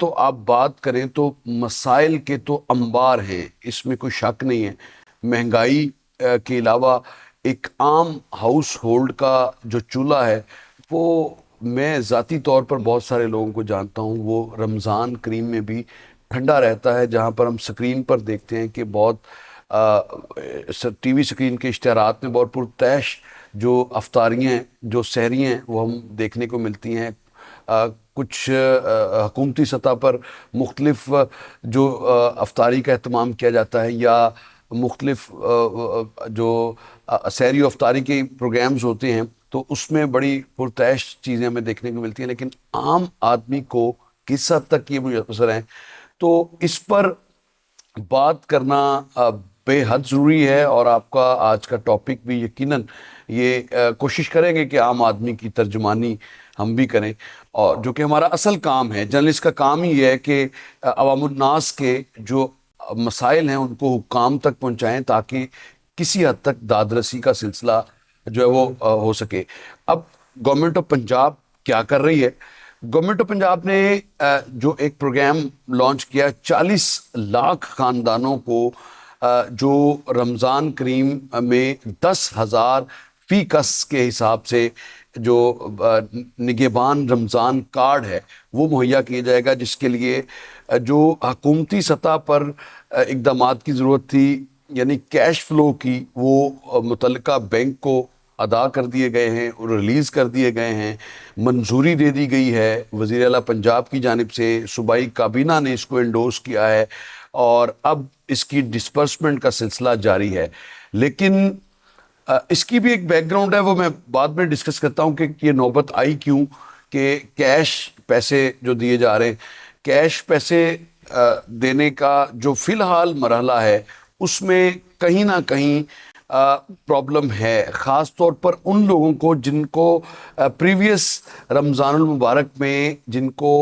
تو آپ بات کریں تو مسائل کے تو انبار ہیں، اس میں کوئی شک نہیں ہے. مہنگائی کے علاوہ ایک عام ہاؤس ہولڈ کا جو چولہا ہے وہ میں ذاتی طور پر بہت سارے لوگوں کو جانتا ہوں وہ رمضان کریم میں بھی ٹھنڈا رہتا ہے. جہاں پر ہم سکرین پر دیکھتے ہیں کہ بہت ٹی وی سکرین کے اشتہارات میں بہت پرتعیش جو افطاریاں ہیں، جو سحریاں ہیں، وہ ہم دیکھنے کو ملتی ہیں. کچھ حکومتی سطح پر مختلف جو افطاری کا اہتمام کیا جاتا ہے، یا مختلف جو سحری و افطاری کے پروگرامز ہوتے ہیں، تو اس میں بڑی پرتعیش چیزیں ہمیں دیکھنے کو ملتی ہیں. لیکن عام آدمی کو کس حد تک یہ منحصر ہیں، تو اس پر بات کرنا بے حد ضروری ہے. اور آپ کا آج کا ٹاپک بھی یقیناً یہ کوشش کریں گے کہ عام آدمی کی ترجمانی ہم بھی کریں، اور جو کہ ہمارا اصل کام ہے. جرنلسٹ کا کام ہی یہ ہے کہ عوام الناس کے جو مسائل ہیں ان کو حکام تک پہنچائیں، تاکہ کسی حد تک دادرسی کا سلسلہ جو ہے وہ ہو سکے. اب گورنمنٹ آف پنجاب کیا کر رہی ہے؟ گورنمنٹ آف پنجاب نے جو ایک پروگرام لانچ کیا 40 لاکھ خاندانوں کو جو رمضان کریم میں 10,000 فی کس کے حساب سے جو نگہبان رمضان کارڈ ہے وہ مہیا کیا جائے گا، جس کے لیے جو حکومتی سطح پر اقدامات کی ضرورت تھی، یعنی کیش فلو کی، وہ متعلقہ بینک کو ادا کر دیے گئے ہیں اور ریلیز کر دیے گئے ہیں. منظوری دے دی گئی ہے وزیر اعلیٰ پنجاب کی جانب سے، صوبائی کابینہ نے اس کو انڈورس کیا ہے، اور اب اس کی ڈسپرسمنٹ کا سلسلہ جاری ہے. لیکن اس کی بھی ایک بیک گراؤنڈ ہے، وہ میں بعد میں ڈسکس کرتا ہوں کہ یہ نوبت آئی کیوں کہ کیش پیسے جو دیے جا رہے ہیں. کیش پیسے دینے کا جو فی الحال مرحلہ ہے اس میں کہیں نہ کہیں پرابلم ہے، خاص طور پر ان لوگوں کو جن کو پریویس رمضان المبارک میں جن کو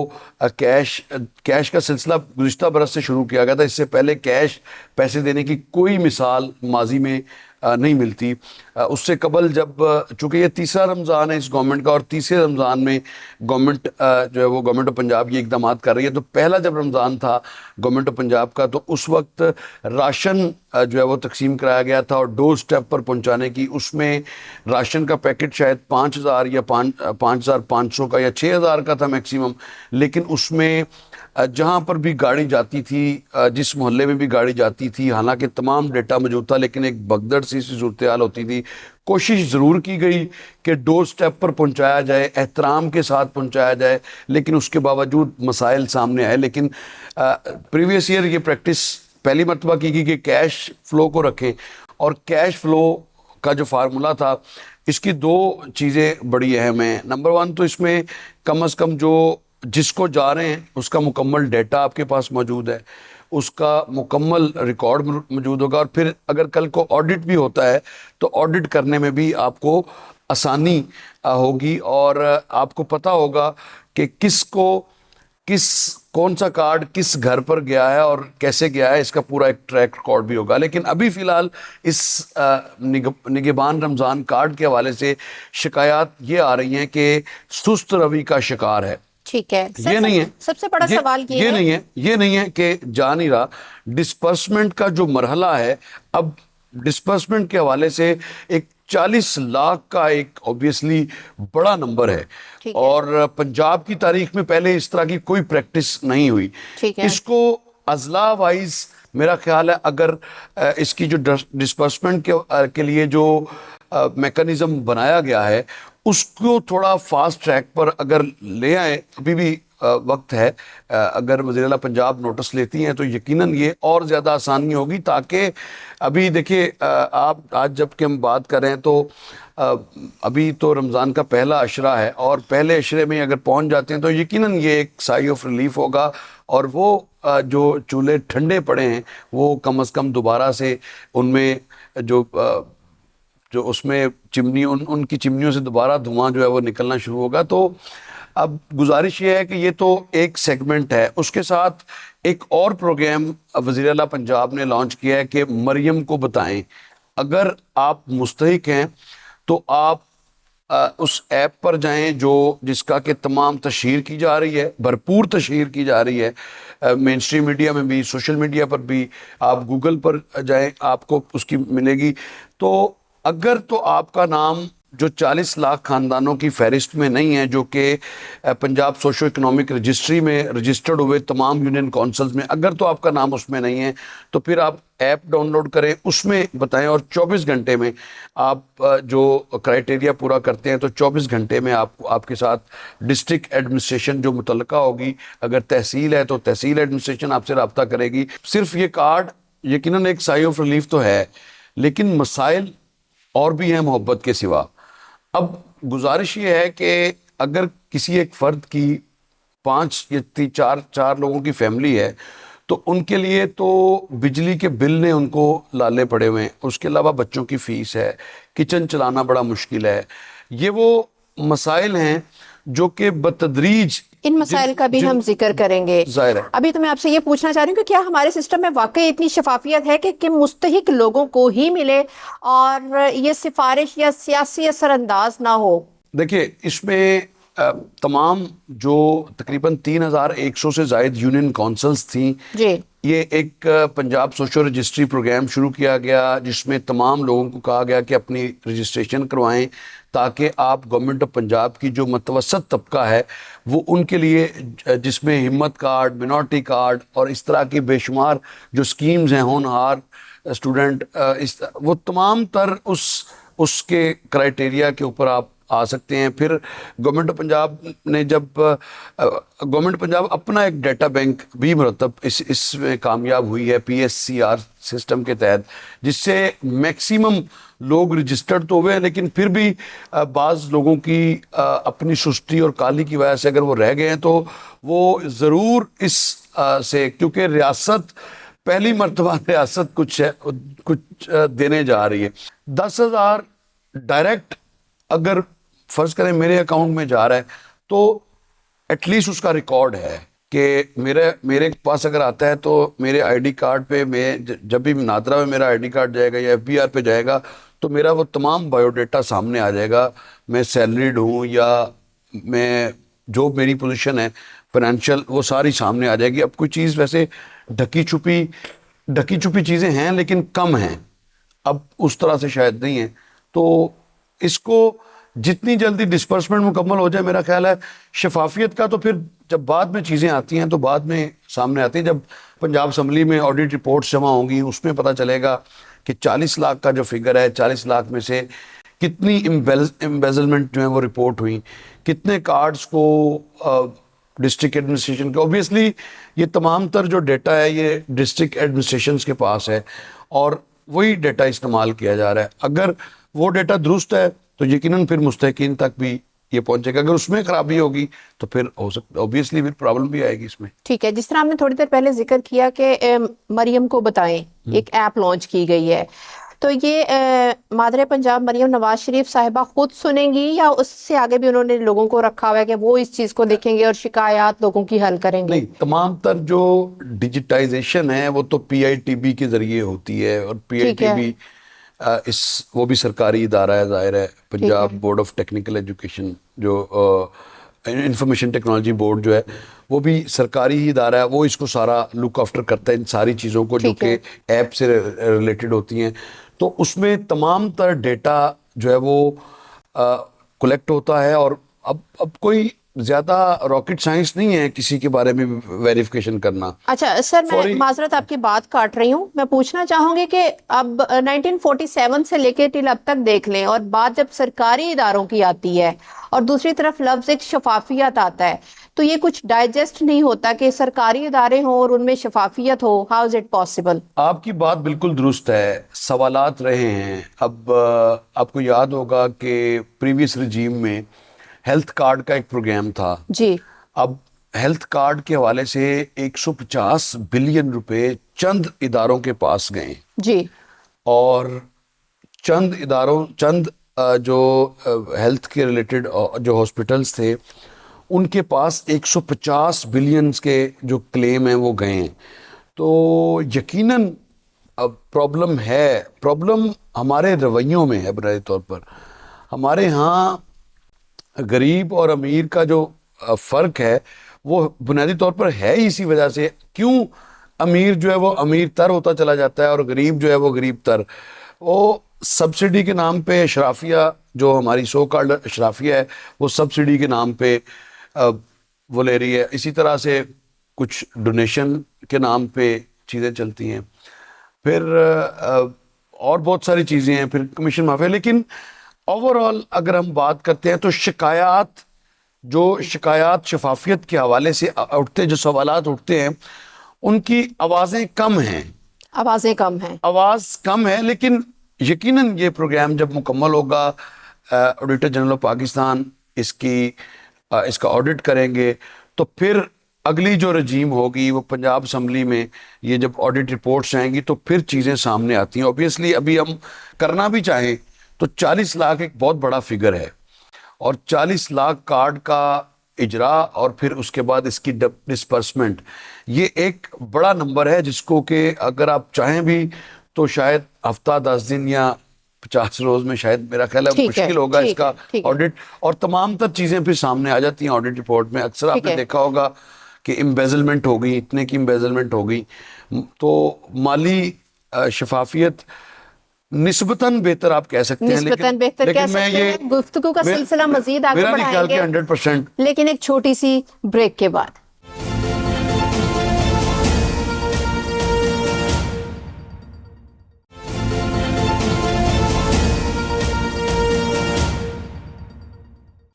کیش کا سلسلہ گزشتہ برس سے شروع کیا گیا تھا. اس سے پہلے کیش پیسے دینے کی کوئی مثال ماضی میں نہیں ملتی. اس سے قبل جب چونکہ یہ تیسرا رمضان ہے اس گورنمنٹ کا، اور تیسرے رمضان میں گورنمنٹ جو ہے وہ گورنمنٹ آف پنجاب یہ اقدامات کر رہی ہے. تو پہلا جب رمضان تھا گورنمنٹ آف پنجاب کا، تو اس وقت راشن جو ہے وہ تقسیم کرایا گیا تھا، اور ڈور سٹیپ پر پہنچانے کی، اس میں راشن کا پیکٹ شاید 5,000 یا 5,500 کا یا 6,000 کا تھا میکسیمم. لیکن اس میں جہاں پر بھی گاڑی جاتی تھی، جس محلے میں بھی گاڑی جاتی تھی، حالانکہ تمام ڈیٹا موجود تھا، لیکن ایک بگدڑ سی صورتحال ہوتی تھی. کوشش ضرور کی گئی کہ ڈور سٹیپ پر پہنچایا جائے، احترام کے ساتھ پہنچایا جائے، لیکن اس کے باوجود مسائل سامنے آئے. لیکن پریویس ایئر یہ پریکٹس پہلی مرتبہ کی گئی کہ کیش فلو کو رکھیں، اور کیش فلو کا جو فارمولا تھا اس کی دو چیزیں بڑی اہم ہیں. نمبر 1 تو اس میں کم از کم جو جس کو جا رہے ہیں اس کا مکمل ڈیٹا آپ کے پاس موجود ہے، اس کا مکمل ریکارڈ موجود ہوگا، اور پھر اگر کل کو آڈٹ بھی ہوتا ہے تو آڈٹ کرنے میں بھی آپ کو آسانی ہوگی، اور آپ کو پتہ ہوگا کہ کون سا کارڈ کس گھر پر گیا ہے اور کیسے گیا ہے، اس کا پورا ایک ٹریک ریکارڈ بھی ہوگا. لیکن ابھی فی الحال اس نگہبان رمضان کارڈ کے حوالے سے شکایات یہ آ رہی ہیں کہ سست روی کا شکار ہے. ٹھیک ہے، یہ نہیں ہے، سب سے بڑا سوال یہ ہے، یہ نہیں ہے کہ جا نہیں رہا. ڈسپرسمنٹ کا جو مرحلہ ہے، اب ڈسپرسمنٹ کے حوالے سے ایک 40 لاکھ کا ایک اوبیسلی بڑا نمبر ہے، اور پنجاب کی تاریخ میں پہلے اس طرح کی کوئی پریکٹس نہیں ہوئی. اس کو اضلاع وائز میرا خیال ہے اگر اس کی جو ڈسپرسمنٹ کے لیے جو میکانزم بنایا گیا ہے اس کو تھوڑا فاسٹ ٹریک پر اگر لے آئیں، ابھی بھی وقت ہے. اگر وزیر اعلیٰ پنجاب نوٹس لیتی ہیں تو یقیناً یہ اور زیادہ آسانی ہوگی. تاکہ ابھی دیکھیے آپ آج جب کہ ہم بات کر رہے ہیں تو ابھی تو رمضان کا پہلا عشرہ ہے، اور پہلے عشرے میں اگر پہنچ جاتے ہیں تو یقیناً یہ ایک سائی آف ریلیف ہوگا، اور وہ جو چولہے ٹھنڈے پڑے ہیں وہ کم از کم دوبارہ سے ان میں جو اس میں چمنی ان کی چمنیوں سے دوبارہ دھواں جو ہے وہ نکلنا شروع ہوگا. تو اب گزارش یہ ہے کہ یہ تو ایک سیگمنٹ ہے، اس کے ساتھ ایک اور پروگرام وزیر اعلیٰ پنجاب نے لانچ کیا ہے کہ مریم کو بتائیں. اگر آپ مستحق ہیں تو آپ اس ایپ پر جائیں جس کا کہ تمام تشہیر کی جا رہی ہے، بھرپور تشہیر کی جا رہی ہے، مین اسٹریم میڈیا میں بھی، سوشل میڈیا پر بھی. آپ گوگل پر جائیں، آپ کو اس کی ملے گی. تو اگر تو آپ کا نام جو 40 لاکھ خاندانوں کی فہرست میں نہیں ہے، جو کہ پنجاب سوشو اکنامک رجسٹری میں رجسٹرڈ ہوئے تمام یونین کونسلز میں، اگر تو آپ کا نام اس میں نہیں ہے تو پھر آپ ایپ ڈاؤن لوڈ کریں، اس میں بتائیں، اور 24 گھنٹے میں آپ جو کرائٹیریا پورا کرتے ہیں تو 24 گھنٹے میں آپ کے ساتھ ڈسٹرکٹ ایڈمنسٹریشن جو متعلقہ ہوگی، اگر تحصیل ہے تو تحصیل ایڈمنسٹریشن آپ سے رابطہ کرے گی. صرف یہ کارڈ یقیناً ایک سائی آف ریلیف تو ہے، لیکن مسائل اور بھی ہیں محبت کے سوا. اب گزارش یہ ہے کہ اگر کسی ایک فرد کی 5 یا 4 لوگوں کی فیملی ہے تو ان کے لیے تو بجلی کے بل نے ان کو لالے پڑے ہوئے ہیں، اس کے علاوہ بچوں کی فیس ہے، کچن چلانا بڑا مشکل ہے. یہ وہ مسائل ہیں جو کہ بتدریج ان مسائل کا بھی ہم ذکر کریں گے. ظاہر ہے. ابھی تو میں آپ سے یہ پوچھنا چاہ رہی ہوں کہ کیا ہمارے سسٹم میں واقعی اتنی شفافیت ہے کہ مستحق لوگوں کو ہی ملے اور یہ سفارش یا سیاسی اثر انداز نہ ہو؟ دیکھیں، اس میں تمام جو تقریباً 3100 سے زائد یونین کونسلز تھیں، جی، یہ ایک پنجاب سوشل رجسٹری پروگرام شروع کیا گیا جس میں تمام لوگوں کو کہا گیا کہ اپنی رجسٹریشن کروائیں تاکہ آپ گورنمنٹ آف پنجاب کی جو متوسط طبقہ ہے وہ ان کے لیے، جس میں ہمت کارڈ، منورٹی کارڈ اور اس طرح کی بے شمار جو سکیمز ہیں، ہونہار اسٹوڈنٹ، وہ تمام تر اس کے کرائٹیریا کے اوپر آپ آ سکتے ہیں. پھر گورنمنٹ آف پنجاب نے گورنمنٹ پنجاب اپنا ایک ڈیٹا بینک بھی مرتب اس میں کامیاب ہوئی ہے PSCR سسٹم کے تحت، جس سے میکسیمم لوگ رجسٹرڈ تو ہوئے ہیں، لیکن پھر بھی بعض لوگوں کی اپنی سستی اور کالی کی وجہ سے اگر وہ رہ گئے ہیں تو وہ ضرور اس سے، کیونکہ ریاست پہلی مرتبہ ریاست کچھ دینے جا رہی ہے. 10,000 ڈائریکٹ اگر فرض کریں میرے اکاؤنٹ میں جا رہا ہے تو ایٹ لیسٹ اس کا ریکارڈ ہے کہ میرے پاس اگر آتا ہے تو میرے آئی ڈی کارڈ پہ، میں جب بھی نادرا میں میرا آئی ڈی کارڈ جائے گا یا FBR پہ جائے گا تو میرا وہ تمام بایو ڈیٹا سامنے آ جائے گا. میں سیلریڈ ہوں یا میں جو میری پوزیشن ہے فائنینشیل، وہ ساری سامنے آ جائے گی. اب کوئی چیز ویسے ڈھکی چھپی چیزیں ہیں لیکن کم ہیں، اب اس طرح سے شاید نہیں ہیں. تو اس کو جتنی جلدی ڈسپرسمنٹ مکمل ہو جائے، میرا خیال ہے شفافیت کا تو پھر جب بعد میں چیزیں آتی ہیں تو بعد میں سامنے آتی ہیں. جب پنجاب اسمبلی میں آڈٹ رپورٹس جمع ہوں گی اس میں پتہ چلے گا کہ 40 لاکھ کا جو فگر ہے، 40 لاکھ میں سے کتنی امبیزلمنٹ جو ہیں وہ رپورٹ ہوئی، کتنے کارڈز کو ڈسٹرکٹ ایڈمنسٹریشن کے. اوبیسلی یہ تمام تر جو ڈیٹا ہے یہ ڈسٹرکٹ ایڈمنسٹریشنز کے پاس ہے اور وہی ڈیٹا استعمال کیا جا رہا ہے. اگر وہ ڈیٹا درست ہے تو یقیناً پھر مستحقین تک بھی یہ پہنچے گا. اگر اس میں خرابی ہوگی تو پھر ہو سکتا اوبیسلی پھر پرابلم بھی آئے گی اس میں. ٹھیک ہے، جس طرح ہم نے تھوڑی دیر پہلے ذکر کیا کہ مریم کو بتائیں ایک ایپ لانچ کی گئی ہے، تو یہ مادر پنجاب مریم نواز شریف صاحبہ خود سنیں گی یا اس سے آگے بھی انہوں نے لوگوں کو رکھا ہوا ہے کہ وہ اس چیز کو دیکھیں گے اور شکایات لوگوں کی حل کریں گے؟ نہیں، تمام تر جو ڈیجیٹائزیشن ہے وہ تو PITB کے ذریعے ہوتی ہے، اور PITB وہ بھی سرکاری ادارہ ہے، ظاہر ہے. Punjab board of technical education, جو انفارمیشن ٹیکنالوجی بورڈ جو ہے وہ بھی سرکاری ہی ادارہ ہے، وہ اس کو سارا لک آفٹر کرتا ہے ان ساری چیزوں کو جو کہ ایپ سے ریلیٹڈ ہوتی ہیں. تو اس میں تمام تر ڈیٹا جو ہے وہ کلیکٹ ہوتا ہے، اور اب کوئی زیادہ راکٹ سائنس نہیں ہے کسی کے بارے میں ویریفیکیشن کرنا. اچھا سر، میں معذرت آپ کی بات کاٹ رہی ہوں، میں پوچھنا چاہوں گی کہ اب 1947 سے لے کے ٹل اب تک دیکھ لیں، اور بات جب سرکاری اداروں کی آتی ہے اور دوسری طرف لفظ ایک شفافیت آتا ہے، تو یہ کچھ ڈائجسٹ نہیں ہوتا کہ سرکاری ادارے ہوں اور ان میں شفافیت ہو؟ How is it possible? آپ کی بات بالکل درست ہے، سوالات رہے ہیں. اب آپ کو یاد ہوگا کہ پریویس رجیم میں ہیلتھ کارڈ کا ایک پروگرام تھا. جی. اب ہیلتھ کارڈ کے حوالے سے 150 بلین روپے چند اداروں کے پاس گئے. جی. اور چند جو ہیلتھ کے ریلیٹڈ جو ہاسپٹلز تھے ان کے پاس 150 بلینز کے جو کلیم ہیں وہ گئے ہیں. تو یقیناً اب پرابلم ہمارے رویوں میں ہے. بنیادی طور پر ہمارے ہاں غریب اور امیر کا جو فرق ہے وہ بنیادی طور پر ہے ہی اسی وجہ سے. کیوں امیر جو ہے وہ امیر تر ہوتا چلا جاتا ہے اور غریب جو ہے وہ غریب تر؟ وہ سبسڈی کے نام پہ اشرافیہ، جو ہماری سو کالڈ اشرافیہ ہے، وہ سبسڈی کے نام پہ وہ لے رہی ہے. اسی طرح سے کچھ ڈونیشن کے نام پہ چیزیں چلتی ہیں، پھر اور بہت ساری چیزیں ہیں، پھر کمیشن مافیا. لیکن اوور آل اگر ہم بات کرتے ہیں تو شکایات شفافیت کے حوالے سے اٹھتے، جو سوالات اٹھتے ہیں، ان کی آوازیں کم ہیں. آوازیں کم ہیں. آواز کم ہے، لیکن یقیناً یہ پروگرام جب مکمل ہوگا، آڈیٹر جنرل آف پاکستان اس کا آڈٹ کریں گے، تو پھر اگلی جو رجیم ہوگی وہ پنجاب اسمبلی میں یہ جب آڈٹ رپورٹس آئیں گی تو پھر چیزیں سامنے آتی ہیں. اوبیسلی ابھی ہم کرنا بھی چاہیں تو 40 لاکھ ایک بہت بڑا فگر ہے، اور 40 لاکھ کارڈ کا اجرا اور پھر اس کے بعد اس کی ڈسپرسمنٹ، یہ ایک بڑا نمبر ہے جس کو کہ اگر آپ چاہیں بھی تو شاید ہفتہ 10 دن یا 50 روز میں شاید میرا خیال ہے مشکل ہوگا اس کا آڈٹ. اور تمام تر چیزیں پھر سامنے آ جاتی ہیں آڈٹ رپورٹ میں. اکثر آپ نے دیکھا ہوگا کہ امبیزلمنٹ ہو گئی، اتنے کی امبیزلمنٹ ہو گئی. تو مالی شفافیت نسبتاً بہتر آپ کہہ سکتے ہیں، نسبتاً بہتر کہہ سکتے ہیں. گفتگو کا سلسلہ مزید آگے بڑھائیں گے 100%. لیکن ایک چھوٹی سی بریک کے بعد.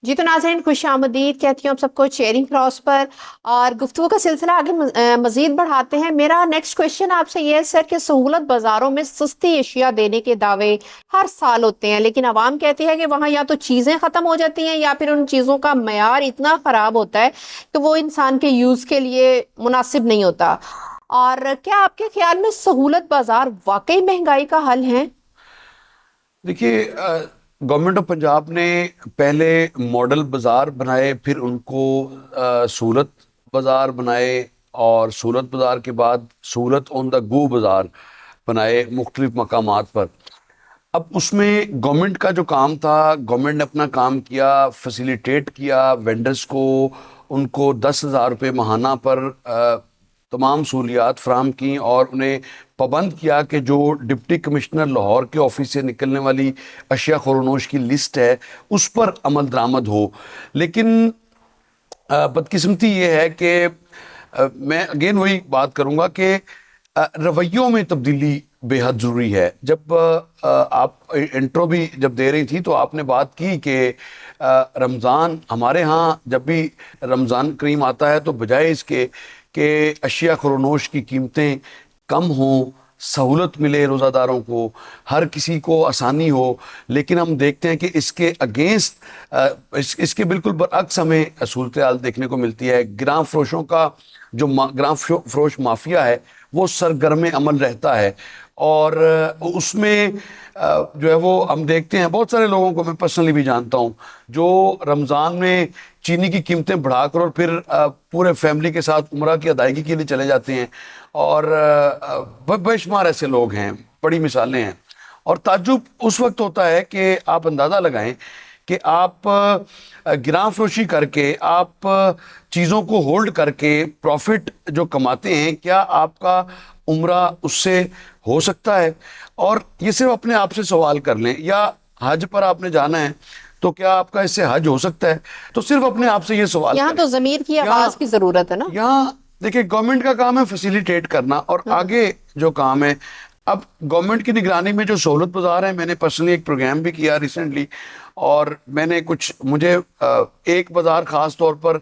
جی تو ناظرین خوش آمدید کہتی ہوں آپ سب کو چیئرنگ کراس پر، اور گفتگو کا سلسلہ آگے مزید بڑھاتے ہیں. میرا نیکسٹ کویشچن آپ سے یہ ہے سر کہ سہولت بازاروں میں سستی اشیاء دینے کے دعوے ہر سال ہوتے ہیں، لیکن عوام کہتی ہے کہ وہاں یا تو چیزیں ختم ہو جاتی ہیں یا پھر ان چیزوں کا معیار اتنا خراب ہوتا ہے کہ وہ انسان کے یوز کے لیے مناسب نہیں ہوتا. اور کیا آپ کے خیال میں سہولت بازار واقعی مہنگائی کا حل ہیں؟ دیکھیے، گورنمنٹ آف پنجاب نے پہلے ماڈل بازار بنائے، پھر ان کو سہولت بازار بنائے، اور سہولت بازار کے بعد سہولت آن دا گو بازار بنائے مختلف مقامات پر. اب اس میں گورنمنٹ کا جو کام تھا، گورنمنٹ نے اپنا کام کیا، فیسیلیٹیٹ کیا وینڈرز کو، ان کو 10,000 روپے ماہانہ پر تمام سہولیات فراہم کی، اور انہیں پابند کیا کہ جو ڈپٹی کمشنر لاہور کے آفس سے نکلنے والی اشیاء خورونوش کی لسٹ ہے اس پر عمل درآمد ہو. لیکن بدقسمتی یہ ہے کہ میں اگین وہی بات کروں گا کہ رویوں میں تبدیلی بے حد ضروری ہے. جب آپ انٹرو بھی جب دے رہی تھی تو آپ نے بات کی کہ رمضان، ہمارے ہاں جب بھی رمضان کریم آتا ہے تو بجائے اس کے کہ اشیاء خورونوش کی قیمتیں کم ہوں، سہولت ملے روزہ داروں کو، ہر کسی کو آسانی ہو، لیکن ہم دیکھتے ہیں کہ اس کے اگینسٹ، اس کے بالکل برعکس ہمیں صورتحال دیکھنے کو ملتی ہے. گراں فروشوں کا جو گراں فروش مافیا ہے وہ سرگرم عمل رہتا ہے، اور اس میں جو ہے وہ ہم دیکھتے ہیں بہت سارے لوگوں کو، میں پرسنلی بھی جانتا ہوں، جو رمضان میں چینی کی قیمتیں بڑھا کر اور پھر پورے فیملی کے ساتھ عمرہ کی ادائیگی کے لیے چلے جاتے ہیں. اور بے شمار ایسے لوگ ہیں، بڑی مثالیں ہیں. اور تعجب اس وقت ہوتا ہے کہ آپ اندازہ لگائیں کہ آپ گراں فروشی کر کے، آپ چیزوں کو ہولڈ کر کے پروفٹ جو کماتے ہیں، کیا آپ کا عمرہ اس سے ہو سکتا ہے؟ اور یہ صرف اپنے آپ سے سوال کر لیں. یا حج پر آپ نے جانا ہے تو کیا آپ کا اس سے حج ہو سکتا ہے؟ تو صرف اپنے آپ سے یہ سوال یہاں کریں. تو ضمیر کی آواز کی ضرورت ہے نا. یہاں دیکھیں گورنمنٹ کا کام ہے فیسیلیٹیٹ کرنا، اور آگے جو کام ہے، اب گورنمنٹ کی نگرانی میں جو سہولت بازار ہے، میں نے پرسنلی ایک پروگرام بھی کیا ریسنٹلی، اور میں نے مجھے ایک بازار خاص طور پر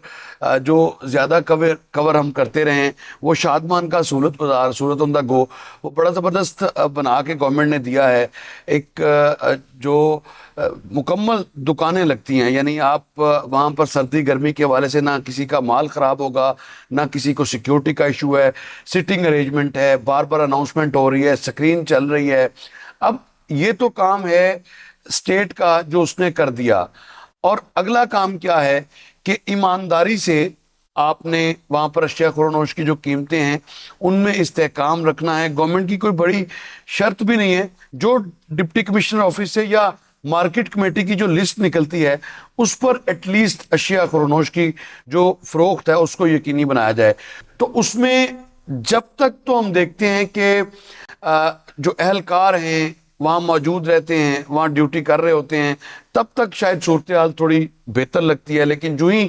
جو زیادہ کور ہم کرتے رہے ہیں، وہ شادمان کا سہولت بازار، سہولت آن دا گو، وہ بڑا زبردست بنا کے گورنمنٹ نے دیا ہے. ایک جو مکمل دکانیں لگتی ہیں، یعنی آپ وہاں پر سردی گرمی کے حوالے سے نہ کسی کا مال خراب ہوگا، نہ کسی کو سیکیورٹی کا ایشو ہے، سٹنگ ارینجمنٹ ہے، بار بار اناؤنسمنٹ ہو رہی ہے، اسکرین چل رہی ہے. اب یہ تو کام ہے اسٹیٹ کا جو اس نے کر دیا، اور اگلا کام کیا ہے کہ ایمانداری سے آپ نے وہاں پر اشیاء خورونوش کی جو قیمتیں ہیں ان میں استحکام رکھنا ہے. گورنمنٹ کی کوئی بڑی شرط بھی نہیں ہے، جو ڈپٹی کمشنر آفس سے یا مارکیٹ کمیٹی کی جو لسٹ نکلتی ہے اس پر ایٹ لیسٹ اشیاء خورنوش کی جو فروخت ہے اس کو یقینی بنایا جائے. تو اس میں جب تک تو ہم دیکھتے ہیں کہ جو اہلکار ہیں وہاں موجود رہتے ہیں, وہاں ڈیوٹی کر رہے ہوتے ہیں, تب تک شاید صورتحال تھوڑی بہتر لگتی ہے. لیکن جو ہی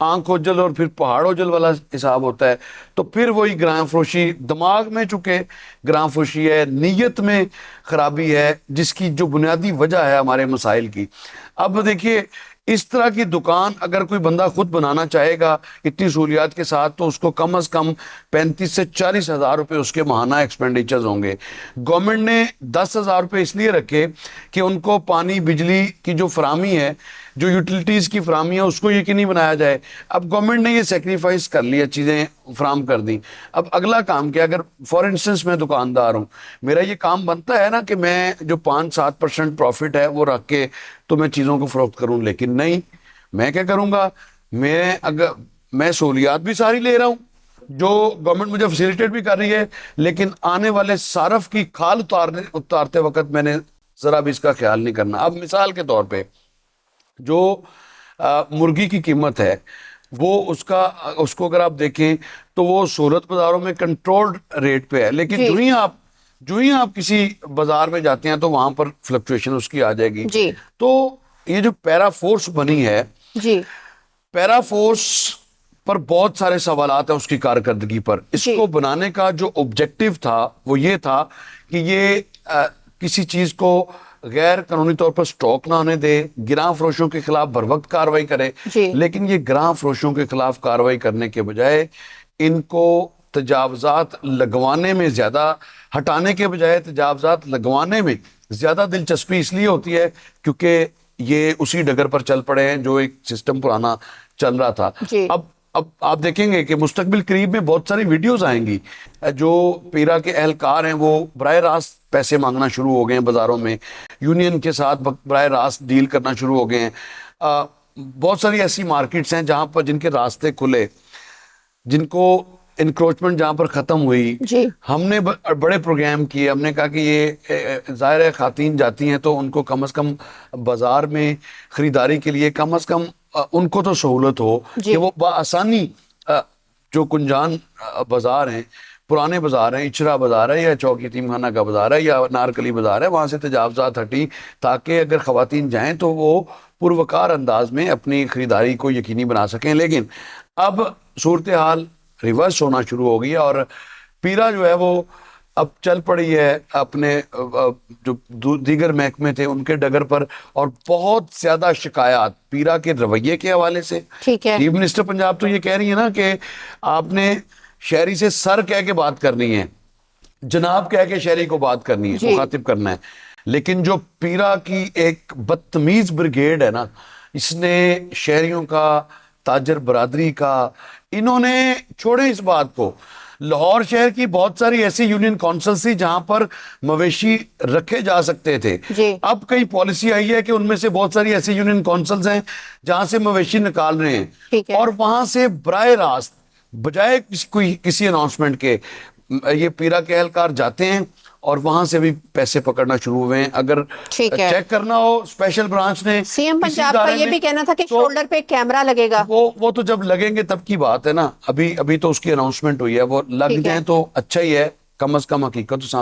آنکھ اوجل اور پھر پہاڑ اوجل والا حساب ہوتا ہے تو پھر وہی گراں فروشی, دماغ میں چونکہ گراں فروشی ہے, نیت میں خرابی ہے, جس کی جو بنیادی وجہ ہے ہمارے مسائل کی. اب دیکھیے اس طرح کی دکان اگر کوئی بندہ خود بنانا چاہے گا اتنی سہولیات کے ساتھ تو اس کو کم از کم 35 سے 40 ہزار روپے اس کے ماہانہ ایکسپینڈیچرز ہوں گے. گورنمنٹ نے 10 ہزار روپے اس لیے رکھے کہ ان کو پانی بجلی کی جو فراہمی ہے, جو یوٹیلیٹیز کی فراہمی ہے, اس کو یقینی بنایا جائے. اب گورنمنٹ نے یہ سیکریفائس کر لیا, چیزیں فراہم کر دی. اب اگلا کام کیا؟ اگر فار انسٹنس میں دکاندار ہوں, میرا یہ کام بنتا ہے نا کہ میں جو 5-7% پروفٹ ہے وہ رکھ کے تو میں چیزوں کو فروخت کروں. لیکن نہیں, میں کیا کروں گا, میں سہولیات بھی ساری لے رہا ہوں جو گورنمنٹ مجھے فیسیلیٹیٹ بھی کر رہی ہے, لیکن آنے والے صارف کی کھال اتارتے وقت میں نے ذرا بھی اس کا خیال نہیں کرنا. اب مثال کے طور پہ جو مرغی کی قیمت ہے وہ اس کو اگر آپ دیکھیں تو وہ سہولت بازاروں میں کنٹرولڈ ریٹ پہ ہے, لیکن جو ہی آپ کسی بازار میں جاتے ہیں تو وہاں پر فلکچویشن اس کی آ جائے گی. تو یہ جو پیرا فورس بنی ہے, پیرا فورس پر بہت سارے سوالات ہیں اس کی کارکردگی پر. اس کو بنانے کا جو آبجیکٹو تھا وہ یہ تھا کہ یہ کسی چیز کو غیر قانونی طور پر سٹاک نہ ہونے دے, گراں فروشوں کے خلاف بر وقت کاروائی کرے. لیکن یہ گراں فروشوں کے خلاف کاروائی کرنے کے بجائے ان کو تجاوزات لگوانے میں زیادہ, ہٹانے کے بجائے تجاوزات لگوانے میں زیادہ دلچسپی اس لیے ہوتی ہے کیونکہ یہ اسی ڈگر پر چل پڑے ہیں جو ایک سسٹم پرانا چل رہا تھا. اب آپ دیکھیں گے کہ مستقبل قریب میں بہت ساری ویڈیوز آئیں گی, جو پیرا کے اہلکار ہیں وہ براہ راست پیسے مانگنا شروع ہو گئے ہیں بازاروں میں, یونین کے ساتھ براہ راست ڈیل کرنا شروع ہو گئے ہیں. بہت ساری ایسی مارکیٹس ہیں جہاں پر جن کے راستے کھلے, جن کو انکروچمنٹ جہاں پر ختم ہوئی. ہم نے بڑے پروگرام کیے, ہم نے کہا کہ یہ ظاہر ہے خواتین جاتی ہیں تو ان کو کم از کم بازار میں خریداری کے لیے کم از کم ان کو تو سہولت ہو کہ وہ بآسانی جو کنجان بازار ہیں, پرانے بازار ہیں, اچرا بازار ہے یا چوک یتیم خانہ کا بازار ہے یا نارکلی بازار ہے, وہاں سے تجاوزات ہٹی تاکہ اگر خواتین جائیں تو وہ پروکار انداز میں اپنی خریداری کو یقینی بنا سکیں. لیکن اب صورتحال ریورس ہونا شروع ہو گئی اور پیرا جو ہے وہ اب چل پڑی ہے اپنے جو دیگر محکمے تھے ان کے ڈگر پر, اور بہت زیادہ شکایات پیرا کے رویے کے حوالے سے. چیف منسٹر پنجاب تو یہ کہہ رہی ہے نا کہ آپ نے شہری سے سر کہہ کے بات کرنی ہے, جناب کہہ کے شہری کو بات کرنی ہے, مخاطب کرنا ہے. لیکن جو پیرا کی ایک بدتمیز بریگیڈ ہے نا, اس نے شہریوں کا, تاجر برادری کا, انہوں نے چھوڑے اس بات کو. لاہور شہر کی بہت ساری ایسی یونین کونسلز تھی جہاں پر مویشی رکھے جا سکتے تھے. اب کئی پالیسی آئی ہے کہ ان میں سے بہت ساری ایسی یونین کونسلز ہیں جہاں سے مویشی نکال رہے ہیں, اور وہاں سے براہ راست بجائے کسی اناؤنسمنٹ کے یہ پیرا کے اہلکار جاتے ہیں اور وہاں سے بھی پیسے پکڑنا شروع ہوئے ہیں. اگر چیک کرنا ہو اسپیشل برانچ نے, سی ایم پنجاب کا یہ بھی کہنا تھا کہ شولڈر پہ کیمرہ لگے گا, وہ تو جب لگیں گے تب کی بات ہے نا. ابھی تو اس کی اناؤنسمنٹ ہوئی ہے, وہ لگ جائیں تو اچھا ہی ہے, کم از کم حقیقت.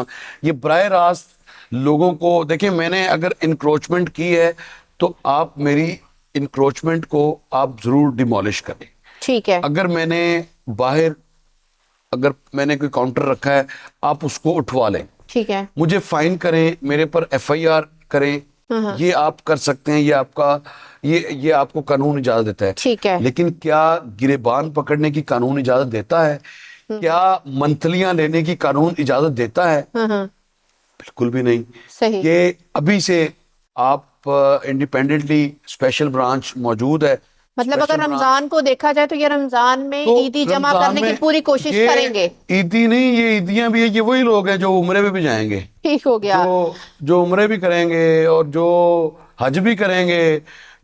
یہ براہ راست لوگوں کو دیکھیں, میں نے اگر انکروچمنٹ کی ہے تو آپ میری انکروچمنٹ کو آپ ضرور ڈیمولش کریں. اگر میں نے باہر اگر میں نے کوئی کاؤنٹر رکھا ہے آپ اس کو اٹھوا لیں, مجھے فائن کریں, میرے پر ایف آئی آر کریں, یہ آپ کر سکتے ہیں, یہ آپ کو قانون اجازت دیتا ہے. لیکن کیا گریبان پکڑنے کی قانون اجازت دیتا ہے؟ کیا منتلیاں لینے کی قانون اجازت دیتا ہے؟ بالکل بھی نہیں. یہ ابھی سے آپ انڈیپینڈنٹلی اسپیشل برانچ موجود ہے. مطلب اگر رمضان کو دیکھا جائے تو یہ رمضان میں عیدی جمع کرنے کی پوری کوشش کریں گے. عیدی نہیں, یہ عیدیاں بھی ہے, یہ وہی لوگ ہیں جو عمرے پہ بھی جائیں گے. ٹھیک ہو گیا. جو عمرے بھی کریں گے اور جو حج بھی کریں گے,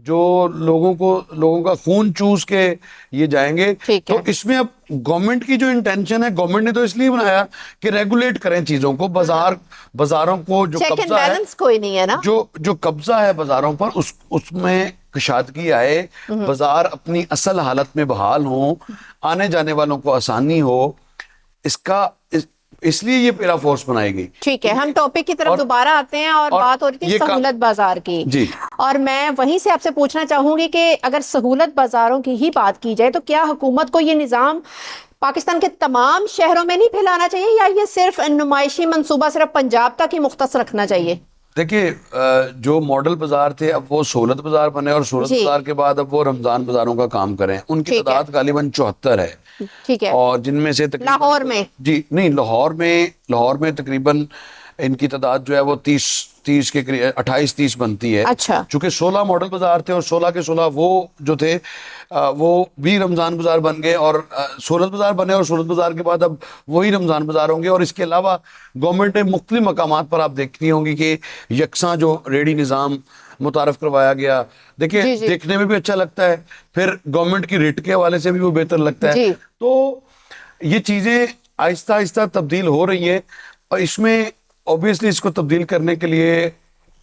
جو لوگوں کا خون چوس کے یہ جائیں گے. ٹھیک ہے. تو اس میں اب گورنمنٹ کی جو انٹینشن ہے, گورنمنٹ نے تو اس لیے بنایا کہ ریگولیٹ کریں چیزوں کو, بازاروں کو جو چیک اینڈ قبضہ ہے, بیلنس کوئی نہیں ہے نا, جو قبضہ ہے بازاروں پر, اس میں کشادگی آئے, بازار اپنی اصل حالت میں بحال ہوں, آنے جانے والوں کو آسانی ہو. اس لیے یہ پیرا فورس بنائی گئی. ٹھیک ہے, ہم ٹاپک کی طرف دوبارہ آتے ہیں, اور بات ہو رہی تھی سہولت بازار کی. جی, اور میں وہیں سے آپ سے پوچھنا چاہوں گی کہ اگر سہولت بازاروں کی ہی بات کی جائے تو کیا حکومت کو یہ نظام پاکستان کے تمام شہروں میں نہیں پھیلانا چاہیے, یا یہ صرف نمائشی منصوبہ صرف پنجاب تک ہی مختص رکھنا چاہیے؟ دیکھیے, جو ماڈل بازار تھے اب وہ سہولت بازار بنے, اور سہولت بازار کے بعد اب وہ رمضان بازاروں کا کام کریں. ان کی تعداد غالباً 74 ہے. ٹھیک ہے. اور جن میں سے لاہور میں, جی نہیں, لاہور میں تقریباً ان کی تعداد جو ہے وہ 30 کے قریب 28-30 بنتی ہے. اچھا. چونکہ 16 ماڈل بازار تھے, اور 16 کے 16 وہ جو تھے وہ بھی رمضان بازار بن گئے, اور سہولت بازار بنے, اور سہولت بازار کے بعد اب وہی رمضان بازار ہوں گے. اور اس کے علاوہ گورنمنٹ نے مختلف مقامات پر آپ دیکھتی ہوں گی کہ یکساں جو ریڈی نظام متعارف کروایا گیا. دیکھیں, دیکھنے میں بھی اچھا لگتا ہے, پھر گورنمنٹ کی ریٹ کے حوالے سے بھی وہ بہتر لگتا ہے. تو یہ چیزیں آہستہ آہستہ تبدیل ہو رہی ہیں, اور اس میں اوبیسلی اس کو تبدیل کرنے کے لیے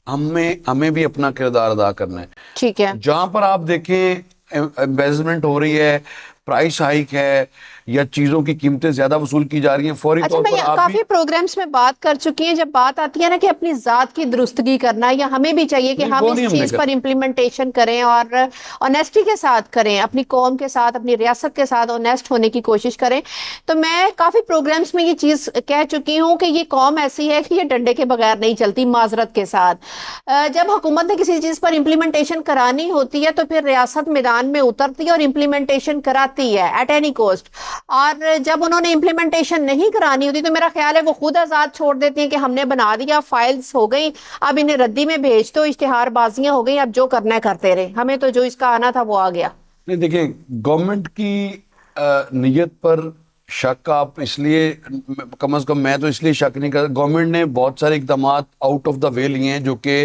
ہمیں بھی اپنا کردار ادا کرنا ہے. ٹھیک ہے. جہاں پر آپ دیکھیں امبیزمنٹ ہو رہی ہے, پرائس ہائیک ہے, یا چیزوں کی قیمتیں زیادہ وصول کی جا رہی ہیں, فوری طور پر آپ کافی پروگرامز میں بات کر چکی ہیں. جب بات آتی ہے نا کہ اپنی ذات کی درستگی کرنا, یا ہمیں بھی چاہیے کہ ہم اس چیز پر امپلیمنٹیشن کریں اور آنیسٹی کے ساتھ کریں, اپنی قوم کے ساتھ, اپنی ریاست کے ساتھ آنیسٹ ہونے کی کوشش کریں. تو میں کافی پروگرامز میں یہ چیز کہہ چکی ہوں کہ یہ قوم ایسی ہے کہ یہ ڈنڈے کے بغیر نہیں چلتی, معذرت کے ساتھ. جب حکومت نے کسی چیز پر امپلیمنٹیشن کرانی ہوتی ہے تو پھر ریاست میدان میں اترتی ہے اور امپلیمنٹیشن کراتی ہے ایٹ اینی کوسٹ. اور جب انہوں نے امپلیمنٹیشن نہیں کرانی ہوتی تو میرا خیال ہے وہ خود آزاد چھوڑ دیتی ہیں کہ ہم نے بنا دیا, فائلز ہو گئی, اب انہیں ردی میں بھیج دو, اشتہار بازیاں ہو گئی, اب جو کرنا ہے کرتے رہے, ہمیں تو جو اس کا آنا تھا وہ آ گیا. نہیں, دیکھیں, گورنمنٹ کی نیت پر شک آپ اس لیے, کم از کم میں تو اس لیے شک نہیں کرتا. گورنمنٹ نے بہت سارے اقدامات آؤٹ آف دا وے لیے ہیں جو کہ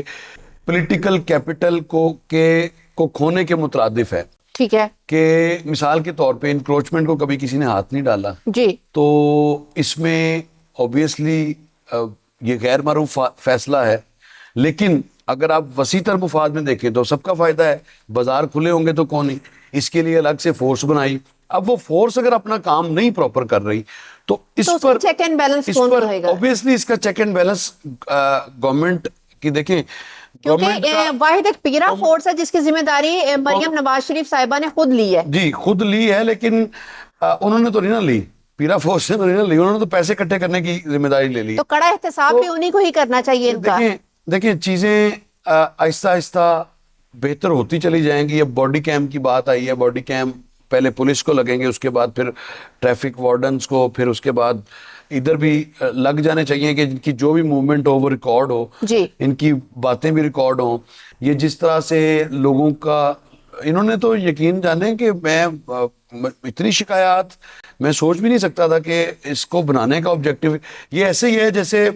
پولیٹیکل کیپٹل کو کھونے کے مترادف ہے. ٹھیک ہے. کہ مثال کے طور پہ انکروچمنٹ کو کبھی کسی نے ہاتھ نہیں ڈالا. جی. تو اس میں اوبیسلی یہ غیر معروف فیصلہ ہے, لیکن اگر آپ وسیع تر مفاد میں دیکھیں تو سب کا فائدہ ہے. بازار کھلے ہوں گے تو کون نہیں, اس کے لیے الگ سے فورس بنائی. اب وہ فورس اگر اپنا کام نہیں پراپر کر رہی تو اس پر چیک اینڈ بیلنس کون رہے گا؟ اوبیسلی اس کا چیک اینڈ بیلنس گورنمنٹ کی. دیکھیں, کیونکہ واحد ایک پیرا فورس ہے جس کی ذمہ داری مریم نواز شریف صاحبہ نے خود لی ہے. جی, خود لی ہے, لیکن انہوں نے تو نہیں نہ لی, پیرا فورس نے تو نہیں نہ لی, انہوں نے تو پیسے اکٹھے کرنے کی ذمہ داری لے لی. تو کڑا احتساب بھی انہی کو ہی کرنا چاہیے ان کا. دیکھیں چیزیں آہستہ آہستہ بہتر ہوتی چلی جائیں گی. اب باڈی کیم کی بات آئی ہے, باڈی کیم پہلے پولیس کو لگیں گے, اس کے بعد پھر ٹریفک وارڈنز کو, پھر اس کے بعد ادھر بھی لگ جانے چاہیے کہ جن کی جو بھی موومنٹ ہو وہ ریکارڈ ہو, ان کی باتیں بھی ریکارڈ ہوں. یہ جس طرح سے لوگوں کا, انہوں نے تو یقین جانیں کہ میں اتنی شکایات میں سوچ بھی نہیں سکتا تھا کہ اس کو بنانے کا آبجیکٹو یہ ایسے ہی ہے جیسے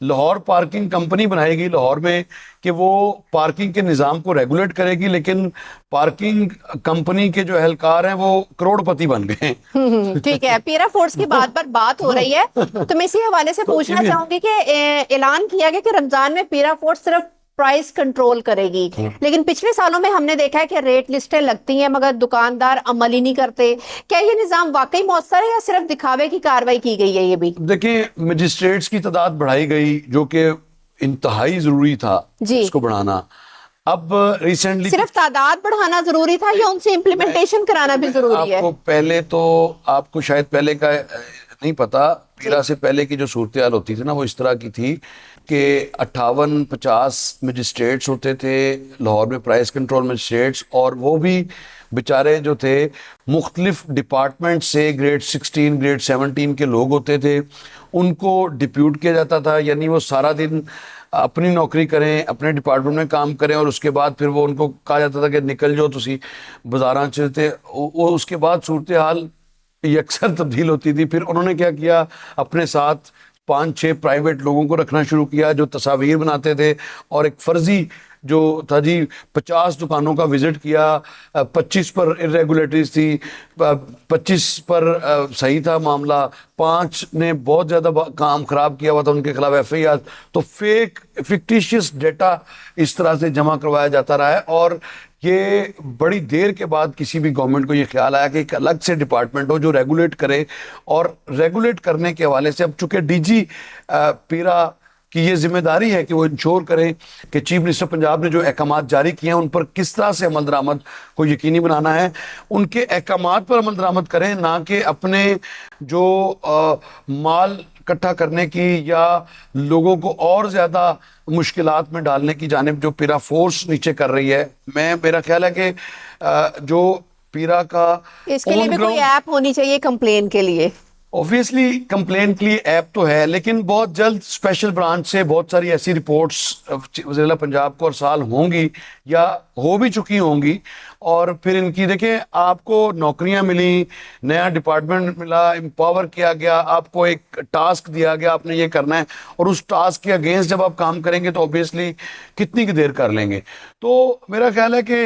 لاہور پارکنگ کمپنی بنائے گی لاہور میں کہ وہ پارکنگ کے نظام کو ریگولیٹ کرے گی, لیکن پارکنگ کمپنی کے جو اہلکار ہیں وہ کروڑ پتی بن گئے ہیں. ٹھیک ہے, پیرا فورس کی بات پر بات ہو رہی ہے تو میں اسی حوالے سے پوچھنا چاہوں گی کہ اعلان کیا گیا کہ رمضان میں پیرا فورس صرف پرائس کنٹرول کرے گی, لیکن پچھلے سالوں میں ہم نے دیکھا ہے کہ ریٹ لسٹیں لگتی ہیں مگر دکاندار عمل ہی نہیں کرتے. کیا یہ نظام واقعی مؤثر ہے یا صرف دکھاوے کی کاروائی کی گئی ہے؟ یہ بھی دیکھیں, مجسٹریٹس کی تعداد بڑھائی گئی جو کہ انتہائی ضروری تھا اس کو بڑھانا. اب ریسنٹلی صرف تعداد بڑھانا ضروری تھا یا ان سے امپلیمنٹیشن کرانا بھی ضروری ہے؟ آپ کو پہلے تو آپ کو شاید پہلے کا نہیں پتا, پیرا سے پہلے کی جو صورتحال ہوتی تھی نا وہ اس طرح کی تھی کہ 58-50 مجسٹریٹس ہوتے تھے لاہور میں, پرائس کنٹرول مجسٹریٹس, اور وہ بھی بیچارے جو تھے مختلف ڈپارٹمنٹ سے گریڈ 16 گریڈ 17 کے لوگ ہوتے تھے, ان کو ڈپیوٹ کیا جاتا تھا. یعنی وہ سارا دن اپنی نوکری کریں, اپنے ڈپارٹمنٹ میں کام کریں, اور اس کے بعد پھر وہ ان کو کہا جاتا تھا کہ نکل جاؤ تسی بازاراں چلتے. وہ اس کے بعد صورتحال یہ اکثر تبدیل ہوتی تھی. پھر انہوں نے کیا کیا, اپنے ساتھ 5-6 پرائیویٹ لوگوں کو رکھنا شروع کیا جو تصاویر بناتے تھے اور ایک فرضی جو تھا جی 50 دکانوں کا وزٹ کیا, 25 پر irregularities تھی, 25 پر صحیح تھا معاملہ, 5 نے بہت زیادہ کام خراب کیا ہوا تھا, ان کے خلاف FIR. تو فکٹیشیس ڈیٹا اس طرح سے جمع کروایا جاتا رہا ہے, اور یہ بڑی دیر کے بعد کسی بھی گورنمنٹ کو یہ خیال آیا کہ ایک الگ سے ڈپارٹمنٹ ہو جو ریگولیٹ کرے. اور ریگولیٹ کرنے کے حوالے سے اب چونکہ DG پیرا کی یہ ذمہ داری ہے کہ وہ انشور کریں کہ چیف منسٹر پنجاب نے جو احکامات جاری کیے ہیں ان پر کس طرح سے عمل درآمد کو یقینی بنانا ہے, ان کے احکامات پر عمل درآمد کریں, نہ کہ اپنے جو مال اکٹھا کرنے کی یا لوگوں کو اور زیادہ مشکلات میں ڈالنے کی جانب جو پیرا فورس نیچے کر رہی ہے. میرا خیال ہے کہ جو پیرا کا اس کے لیے بھی کوئی ایپ ہونی چاہیے کمپلین کے لیے. اوبویسلی کمپلین کے لیے ایپ تو ہے, لیکن بہت جلد اسپیشل برانچ سے بہت ساری ایسی رپورٹس وزیر اعلیٰ پنجاب کو ارسال ہوں گی یا ہو بھی چکی ہوں گی, اور پھر ان کی دیکھیں آپ کو نوکریاں ملی, نیا ڈپارٹمنٹ ملا, امپاور کیا گیا, آپ کو ایک ٹاسک دیا گیا, آپ نے یہ کرنا ہے, اور اس ٹاسک کے اگینسٹ جب آپ کام کریں گے تو اوبویسلی کتنی کی دیر کر لیں گے. تو میرا خیال ہے کہ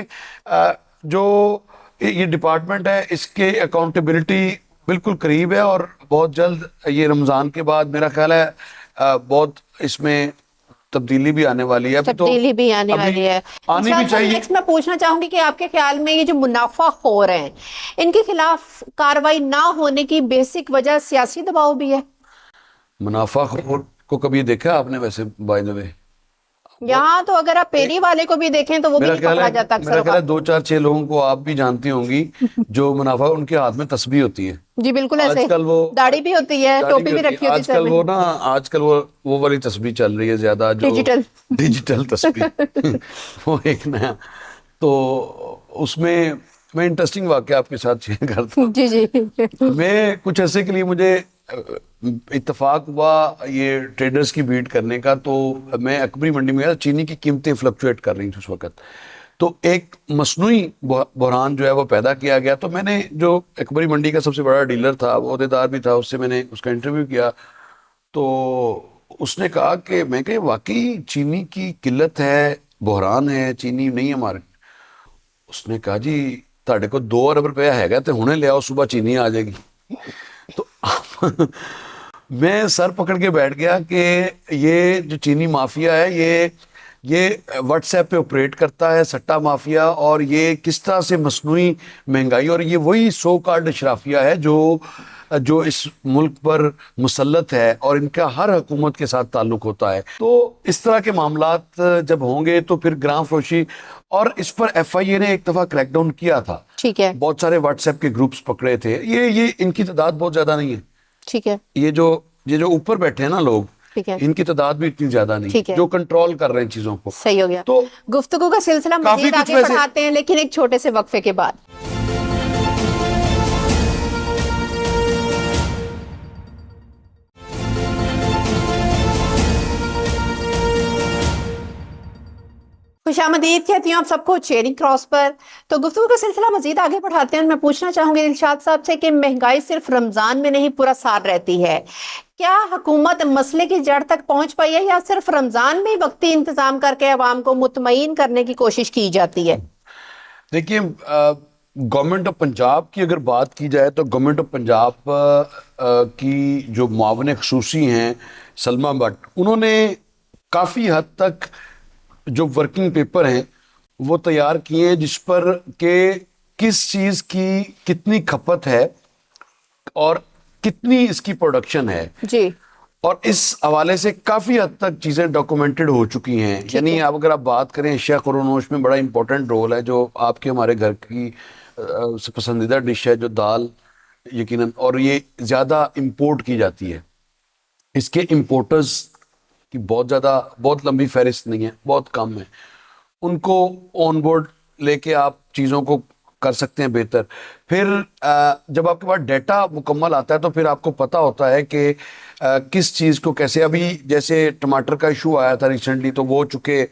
جو یہ ڈپارٹمنٹ ہے اس کے اکاؤنٹیبلٹی بالکل قریب ہے, اور بہت جلد یہ رمضان کے بعد میرا خیال ہے بہت اس میں تبدیلی بھی آنے والی ہے. تبدیلی بھی آنے والی ہے, آنی بھی چاہیے. نیکسٹ میں پوچھنا چاہوں گی کہ آپ کے خیال میں یہ جو منافع خور ہیں ان کے خلاف کاروائی نہ ہونے کی بیسک وجہ سیاسی دباؤ بھی ہے؟ منافع خور کو کبھی دیکھا آپ نے ویسے بائی دا وے؟ یہاں تو اگر آپ پیری والے کو بھی دیکھیں تو وہ بھی نہیں پکڑا جاتا. میرا خیال ہے 2-4-6 لوگوں کو آپ بھی جانتی ہوں گی جو منافع, ان کے ہاتھ میں تسبیح ہوتی ہے. جی بالکل ایسے, آج کل وہ داڑھی بھی ہوتی ہے, ٹوپی بھی رکھی ہوتی ہے. آج کل وہ والی تسبیح چل رہی ہے زیادہ, جو ڈیجیٹل تسبیح وہ ایک نیا. تو اس میں انٹرسٹنگ واقعہ آپ کے ساتھ شیئر کرتا ہوں. جی جی. میں کچھ عرصے کے لیے مجھے اتفاق ہوا یہ ٹریڈرز کی بیٹ کرنے کا, تو میں اکبری منڈی میں گیا, چینی کی قیمتیں فلکچویٹ کر رہی تھیں اس وقت. تو ایک مصنوعی بحران جو ہے وہ پیدا کیا گیا. تو میں نے جو اکبری منڈی کا سب سے بڑا ڈیلر تھا, وہ عہدیدار بھی تھا, اس سے میں نے اس کا انٹرویو کیا. تو اس نے کہا کہ میں کہ واقعی چینی کی قلت ہے, بحران ہے, چینی نہیں ہے ہمارے. اس نے کہا جی تاڑے کو 2 ارب روپیہ ہے گا تو ہنے لے آؤ, صبح چینی آ جائے گی. تو میں سر پکڑ کے بیٹھ گیا کہ یہ جو چینی مافیا ہے یہ واٹس ایپ پہ آپریٹ کرتا ہے, سٹا مافیا, اور یہ کس طرح سے مصنوعی مہنگائی, اور یہ وہی سو کارڈ اشرافیہ ہے جو اس ملک پر مسلط ہے, اور ان کا ہر حکومت کے ساتھ تعلق ہوتا ہے. تو اس طرح کے معاملات جب ہوں گے تو پھر گراں فروشی, اور اس پر FIA نے ایک دفعہ کریک ڈاؤن کیا تھا, ٹھیک ہے, بہت سارے واٹس ایپ کے گروپس پکڑے تھے. یہ ان کی تعداد بہت زیادہ نہیں ہے, ٹھیک ہے, یہ جو اوپر بیٹھے ہیں نا لوگ, ٹھیک ہے, ان کی تعداد بھی اتنی زیادہ نہیں جو کنٹرول کر رہے ہیں چیزوں کو. صحیح ہو گیا. تو گفتگو کا سلسلہ مزید آگے بڑھاتے ہیں, لیکن ایک چھوٹے سے وقفے کے بعد. خوش آمدید کہتی ہوں آپ سب کو چیرنگ کراس پر. تو گفتگو کا سلسلہ مزید آگے بڑھاتے ہیں. میں پوچھنا چاہوں گی دلشاد صاحب سے کہ مہنگائی صرف رمضان میں نہیں پورا سال رہتی ہے, کیا حکومت مسئلے کی جڑ تک پہنچ پائی ہے یا صرف رمضان میں وقتی انتظام کر کے عوام کو مطمئن کرنے کی کوشش کی جاتی ہے؟ دیکھیے گورنمنٹ آف پنجاب کی اگر بات کی جائے تو گورنمنٹ آف پنجاب کی جو معاون خصوصی ہیں سلمہ بٹ, انہوں نے کافی حد تک جو ورکنگ پیپر ہیں وہ تیار کیے ہیں جس پر کہ کس چیز کی کتنی کھپت ہے اور کتنی اس کی پروڈکشن ہے جی, اور اس حوالے سے کافی حد تک چیزیں ڈاکومنٹڈ ہو چکی ہیں. یعنی اگر آپ بات کریں اشیاء خورونوش میں بڑا امپورٹنٹ رول ہے, جو آپ کے ہمارے گھر کی پسندیدہ ڈش ہے جو دال یقیناً, اور یہ زیادہ امپورٹ کی جاتی ہے. اس کے امپورٹرز کی بہت لمبی فہرست نہیں ہے, بہت کم ہے. ان کو آن بورڈ لے کے آپ چیزوں کو کر سکتے ہیں بہتر. پھر جب آپ کے پاس ڈیٹا مکمل آتا ہے تو پھر آپ کو پتہ ہوتا ہے کہ کس چیز کو کیسے. ابھی جیسے ٹماٹر کا ایشو آیا تھا ریسنٹلی, تو وہ چونکہ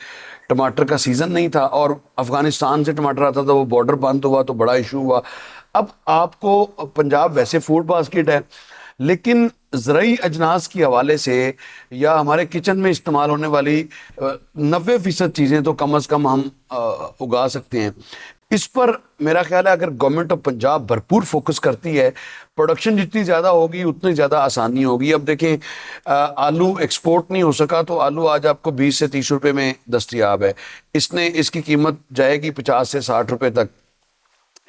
ٹماٹر کا سیزن نہیں تھا اور افغانستان سے ٹماٹر آتا تھا, وہ بارڈر بند ہوا تو بڑا ایشو ہوا. اب آپ کو پنجاب ویسے فوڈ باسکٹ ہے, لیکن زرعی اجناس کی حوالے سے یا ہمارے کچن میں استعمال ہونے والی 90% چیزیں تو کم از کم ہم اگا سکتے ہیں. اس پر میرا خیال ہے اگر گورنمنٹ آف پنجاب بھرپور فوکس کرتی ہے, پروڈکشن جتنی زیادہ ہوگی اتنی زیادہ آسانی ہوگی. اب دیکھیں آلو ایکسپورٹ نہیں ہو سکا تو آلو آج آپ کو 20 سے 30 روپے میں دستیاب ہے. اس کی قیمت جائے گی 50 سے 60 روپے تک,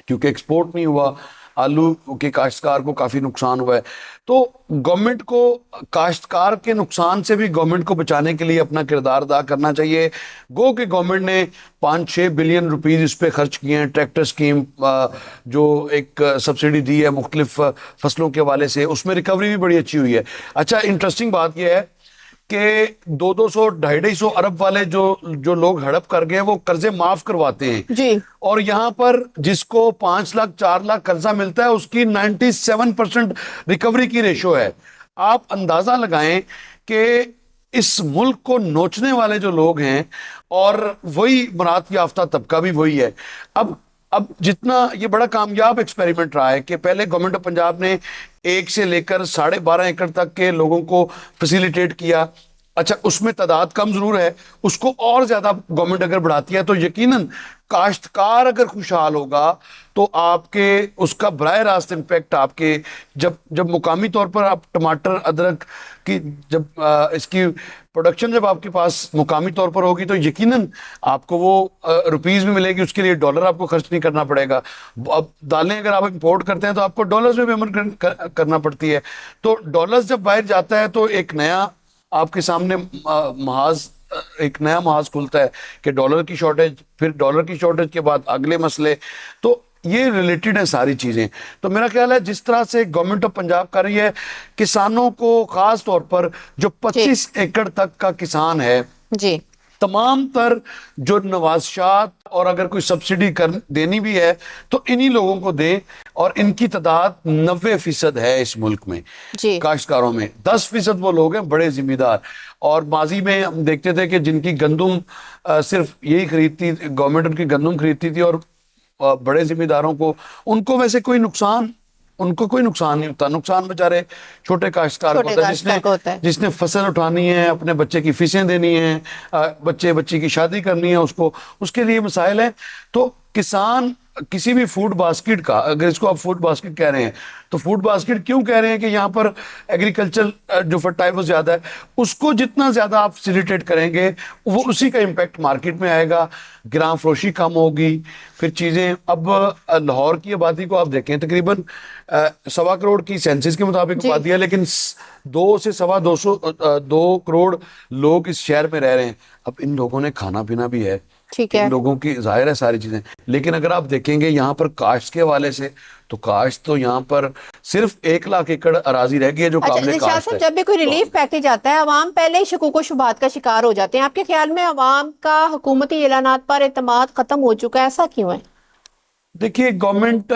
کیونکہ ایکسپورٹ نہیں ہوا. آلو کے کاشتکار کو کافی نقصان ہوا ہے. تو گورنمنٹ کو کاشتکار کے نقصان سے بھی گورنمنٹ کو بچانے کے لیے اپنا کردار ادا کرنا چاہیے. گو کہ گورنمنٹ نے 5-6 بلین روپیز اس پہ خرچ کیے ہیں. ٹریکٹر سکیم جو ایک سبسڈی دی ہے مختلف فصلوں کے حوالے سے, اس میں ریکوری بھی بڑی اچھی ہوئی ہے. اچھا انٹرسٹنگ بات یہ ہے کہ 200-250 ارب والے جو لوگ ہڑپ کر گئے وہ قرضے معاف کرواتے ہیں جی, اور یہاں پر جس کو 5 لاکھ 4 لاکھ قرضہ ملتا ہے اس کی 97% ریکوری کی ریشو ہے. آپ اندازہ لگائیں کہ اس ملک کو نوچنے والے جو لوگ ہیں اور وہی برات یافتہ طبقہ بھی وہی ہے. اب جتنا یہ بڑا کامیاب ایکسپیریمنٹ رہا ہے کہ پہلے گورنمنٹ آف پنجاب نے 1 سے لے کر 12.5 ایکڑ تک کے لوگوں کو فیسیلیٹیٹ کیا. اچھا اس میں تعداد کم ضرور ہے, اس کو اور زیادہ گورنمنٹ اگر بڑھاتی ہے تو یقیناً کاشتکار اگر خوشحال ہوگا تو آپ کے اس کا براہ راست امپیکٹ آپ کے جب مقامی طور پر آپ ٹماٹر ادرک کی جب اس کی پروڈکشن جب آپ کے پاس مقامی طور پر ہوگی تو یقیناً آپ کو وہ روپیز میں ملے گی, اس کے لیے ڈالر آپ کو خرچ نہیں کرنا پڑے گا. اب دالیں اگر آپ امپورٹ کرتے ہیں تو آپ کو ڈالرز میں پیمنٹ کرنا پڑتی ہے. تو ڈالرز جب باہر جاتا ہے تو ایک نیا آپ کے سامنے ایک نیا محاذ کھلتا ہے کہ ڈالر کی شارٹیج, پھر ڈالر کی شارٹیج کے بعد اگلے مسئلے. تو یہ ریلیٹڈ ہیں ساری چیزیں. تو میرا خیال ہے جس طرح سے گورنمنٹ آف پنجاب کر رہی ہے کسانوں کو, خاص طور پر جو 25 ایکڑ تک کا کسان ہے, جی, تمام تر جو نوازشات اور اگر کوئی سبسڈی دینی بھی ہے تو انہی لوگوں کو دیں, اور ان کی تعداد 90% ہے اس ملک میں. جی, کاشتکاروں میں 10% وہ لوگ ہیں بڑے ذمہ دار. اور ماضی میں ہم دیکھتے تھے کہ جن کی گندم صرف یہی خریدتی, گورنمنٹ ان کی گندم خریدتی تھی, اور بڑے ذمہ داروں کو ان کو ویسے کوئی نقصان نہیں ہوتا. نقصان بیچارے چھوٹے کاشتکار کو ہوتا ہے جس نے فصل اٹھانی ہے, اپنے بچے کی فیسیں دینی ہیں, بچی کی شادی کرنی ہے, اس کے لیے مسائل ہیں. تو کسان کسی بھی فوڈ باسکٹ کا, اگر اس کو آپ فوڈ باسکٹ کہہ رہے ہیں تو فوڈ باسکٹ کیوں کہہ رہے ہیں کہ یہاں پر ایگریکلچر جو فرٹائل وہ زیادہ ہے, اس کو جتنا زیادہ آپ فیسیلیٹیٹ کریں گے وہ اسی کا امپیکٹ مارکیٹ میں آئے گا, گراں فروشی کم ہوگی, پھر چیزیں. اب لاہور کی آبادی کو آپ دیکھیں تقریباً 1.25 کروڑ کی سینسس کے مطابق آبادی ہے, لیکن 2 سے 2 کروڑ لوگ اس شہر میں رہ رہے ہیں. اب ان لوگوں نے کھانا پینا بھی ہے, ان لوگوں کی ظاہر ہے ساری چیزیں, لیکن اگر آپ دیکھیں گے یہاں پر کاشت کے حوالے سے تو کاشت تو یہاں پر صرف 1 لاکھ ایکڑ اراضی رہ گئی ہے جو قابل کاشت ہے. جب بھی کوئی ریلیف پیکیج آتا ہے عوام پہلے ہی شکوک و شبہات کا شکار ہو جاتے ہیں. آپ کے خیال میں عوام کا حکومتی اعلانات پر اعتماد ختم ہو چکا ہے, ایسا کیوں ہے؟ دیکھیے گورنمنٹ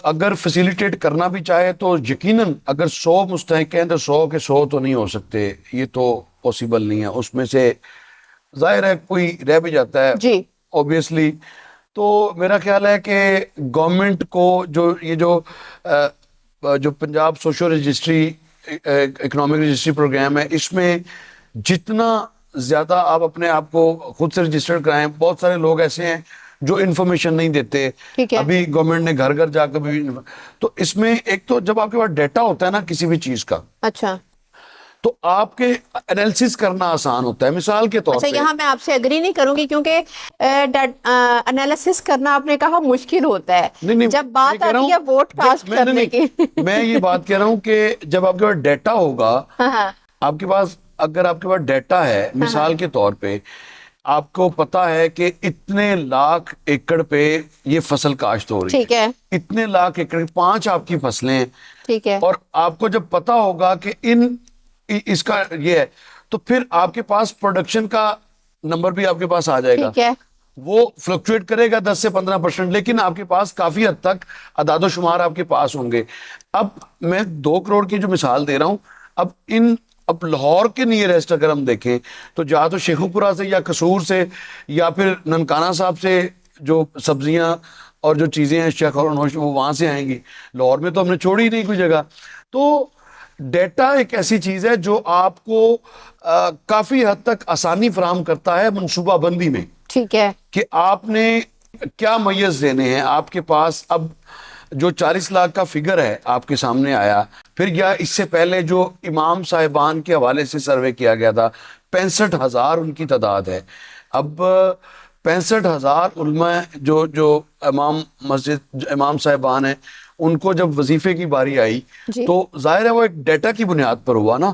اگر فیسیلیٹیٹ کرنا بھی چاہے تو یقیناً اگر 100 مستحق ہیں تو 100 کے 100 تو نہیں ہو سکتے, یہ تو پاسبل نہیں ہے. اس میں سے ظاہر ہے کوئی رہ بھی جاتا ہے جی, اوبیسلی. تو میرا خیال ہے کہ گورنمنٹ کو جو Punjab social registry economic registry program ہے, اس میں جتنا زیادہ آپ اپنے آپ کو خود سے رجسٹر کرائیں. بہت سارے لوگ ایسے ہیں جو انفارمیشن نہیں دیتے. ابھی گورنمنٹ نے گھر گھر جا کر بھی, تو اس میں ایک تو جب آپ کے پاس ڈیٹا ہوتا ہے نا کسی بھی چیز کا, اچھا, تو آپ کے انالیسس کرنا آسان ہوتا ہے. مثال کے طور پہ یہاں میں آپ سے اگری نہیں کروں گی کیونکہ انالیسس کرنا آپ نے کہا مشکل ہوتا ہے جب بات آتی ہے ووٹ کاسٹ کرنے کی. میں یہ بات کہہ رہا ہوں کہ جب آپ کے پاس ڈیٹا ہوگا, آپ کے پاس اگر آپ کے پاس ڈیٹا ہے, مثال کے طور پہ آپ کو پتا ہے کہ اتنے لاکھ ایکڑ پہ یہ فصل کاشت ہو رہی ہے, اتنے لاکھ ایکڑ 5 آپ کی فصلیں, ٹھیک ہے, اور آپ کو جب پتا ہوگا کہ اس کا یہ ہے, تو پھر آپ کے پاس پروڈکشن کا نمبر بھی آپ کے پاس آ جائے گا. وہ فلکچویٹ کرے گا 10 سے 15%, لیکن آپ کے پاس کافی حد تک اعداد و شمار آپ کے پاس ہوں گے. اب میں 2 کروڑ کی جو مثال دے رہا ہوں, اب لاہور کے نیئرسٹ اگر ہم دیکھیں تو جہاں تو شیخو پورہ سے یا قصور سے یا پھر ننکانہ صاحب سے جو سبزیاں اور جو چیزیں ہیں شیخ اور نوش وہ وہاں سے آئیں گی. لاہور میں تو ہم نے چھوڑی ہی نہیں کوئی جگہ. تو ڈیٹا ایک ایسی چیز ہے جو آپ کو کافی حد تک آسانی فراہم کرتا ہے منصوبہ بندی میں، ٹھیک ہے، کہ آپ نے کیا میز دینے ہیں. آپ کے پاس اب جو 40 لاکھ کا فگر ہے آپ کے سامنے آیا، پھر یا اس سے پہلے جو امام صاحبان کے حوالے سے سروے کیا گیا تھا 65,000 ان کی تعداد ہے. اب 65,000 علماء جو امام صاحبان ہیں، ان کو جب وظیفے کی باری آئی جی تو ظاہر ہے وہ ایک ڈیٹا کی بنیاد پر ہوا نا.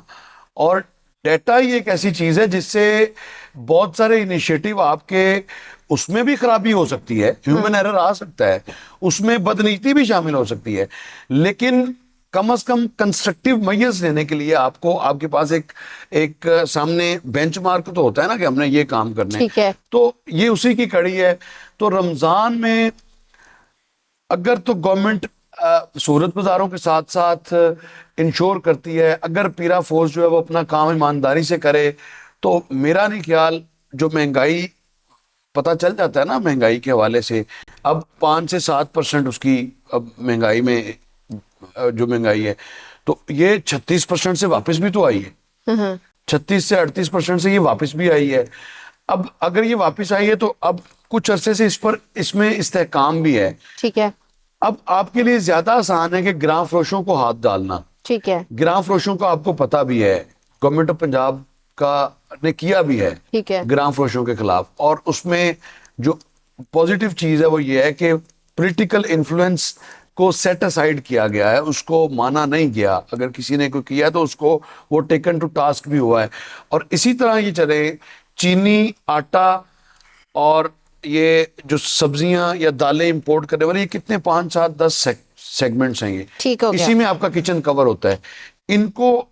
اور ڈیٹا ہی ایک ایسی چیز ہے جس سے بہت سارے انیشیٹو آپ کے اس میں بھی خرابی ہو سکتی ہے، ہیومن ایرر آ سکتا ہے، اس میں بدنیتی بھی شامل ہو سکتی ہے، لیکن کم از کم کنسٹرکٹیو میز لینے کے لیے آپ کے پاس ایک سامنے بینچ مارک تو ہوتا ہے نا کہ ہم نے یہ کام کرنے. ٹھیک ہے، تو یہ اسی کی کڑی ہے. تو رمضان میں اگر تو گورنمنٹ صورت بازاروں کے ساتھ ساتھ انشور کرتی ہے، اگر پیرا فورس جو ہے وہ اپنا کام ایمانداری سے کرے، تو میرا نہیں خیال جو مہنگائی پتہ چل جاتا ہے نا مہنگائی کے حوالے سے، اب 5 سے 7% اس کی اب مہنگائی میں جو مہنگائی ہے، تو یہ 36% سے واپس بھی تو آئی ہے. 36 سے 38% سے یہ واپس بھی آئی ہے. اب اگر یہ واپس آئی ہے تو اب کچھ عرصے سے اس میں استحکام بھی ہے. ٹھیک ہے، اب آپ کے لیے زیادہ آسان ہے کہ گراں فروشوں کو ہاتھ ڈالنا. ٹھیک ہے، گراں فروشوں کا آپ کو پتہ بھی ہے، گورنمنٹ آف پنجاب کا نے کیا بھی ہے ٹھیک ہے، گراں فروشوں کے خلاف. اور اس میں جو پوزیٹیو چیز ہے وہ یہ ہے کہ پولیٹیکل انفلوئنس کو سیٹ اسائیڈ کیا گیا ہے، اس کو مانا نہیں گیا. اگر کسی نے کوئی کیا تو اس کو وہ ٹیکن ٹو ٹاسک بھی ہوا ہے. اور اسی طرح یہ چلے چینی، آٹا اور یہ جو سبزیاں یا دالیں امپورٹ کرنے والے، یہ کتنے 5 7 10 سیگمنٹس ہیں. یہ ٹھیک ہو گیا، اسی میں آپ کا کچن کور ہوتا ہے. ان کو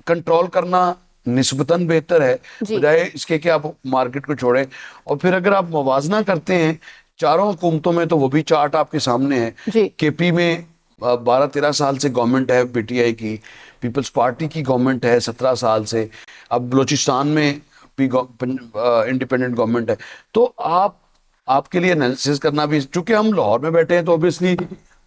کنٹرول کرنا نسبتاً بہتر ہے جی بجائے اس کے کہ آپ مارکیٹ کو چھوڑیں. اور پھر اگر آپ موازنہ کرتے ہیں چاروں حکومتوں میں تو وہ بھی چارٹ آپ کے سامنے ہے. جی کے پی میں 12 13 سال سے گورنمنٹ ہے پی ٹی آئی کی، پیپلز پارٹی کی گورنمنٹ ہے 17 سال سے. اب بلوچستان میں بھی انڈیپینڈنٹ گورنمنٹ ہے. تو آپ کے لیے انالیسس کرنا بھی، چونکہ ہم لاہور میں بیٹھے ہیں تو اوبیسلی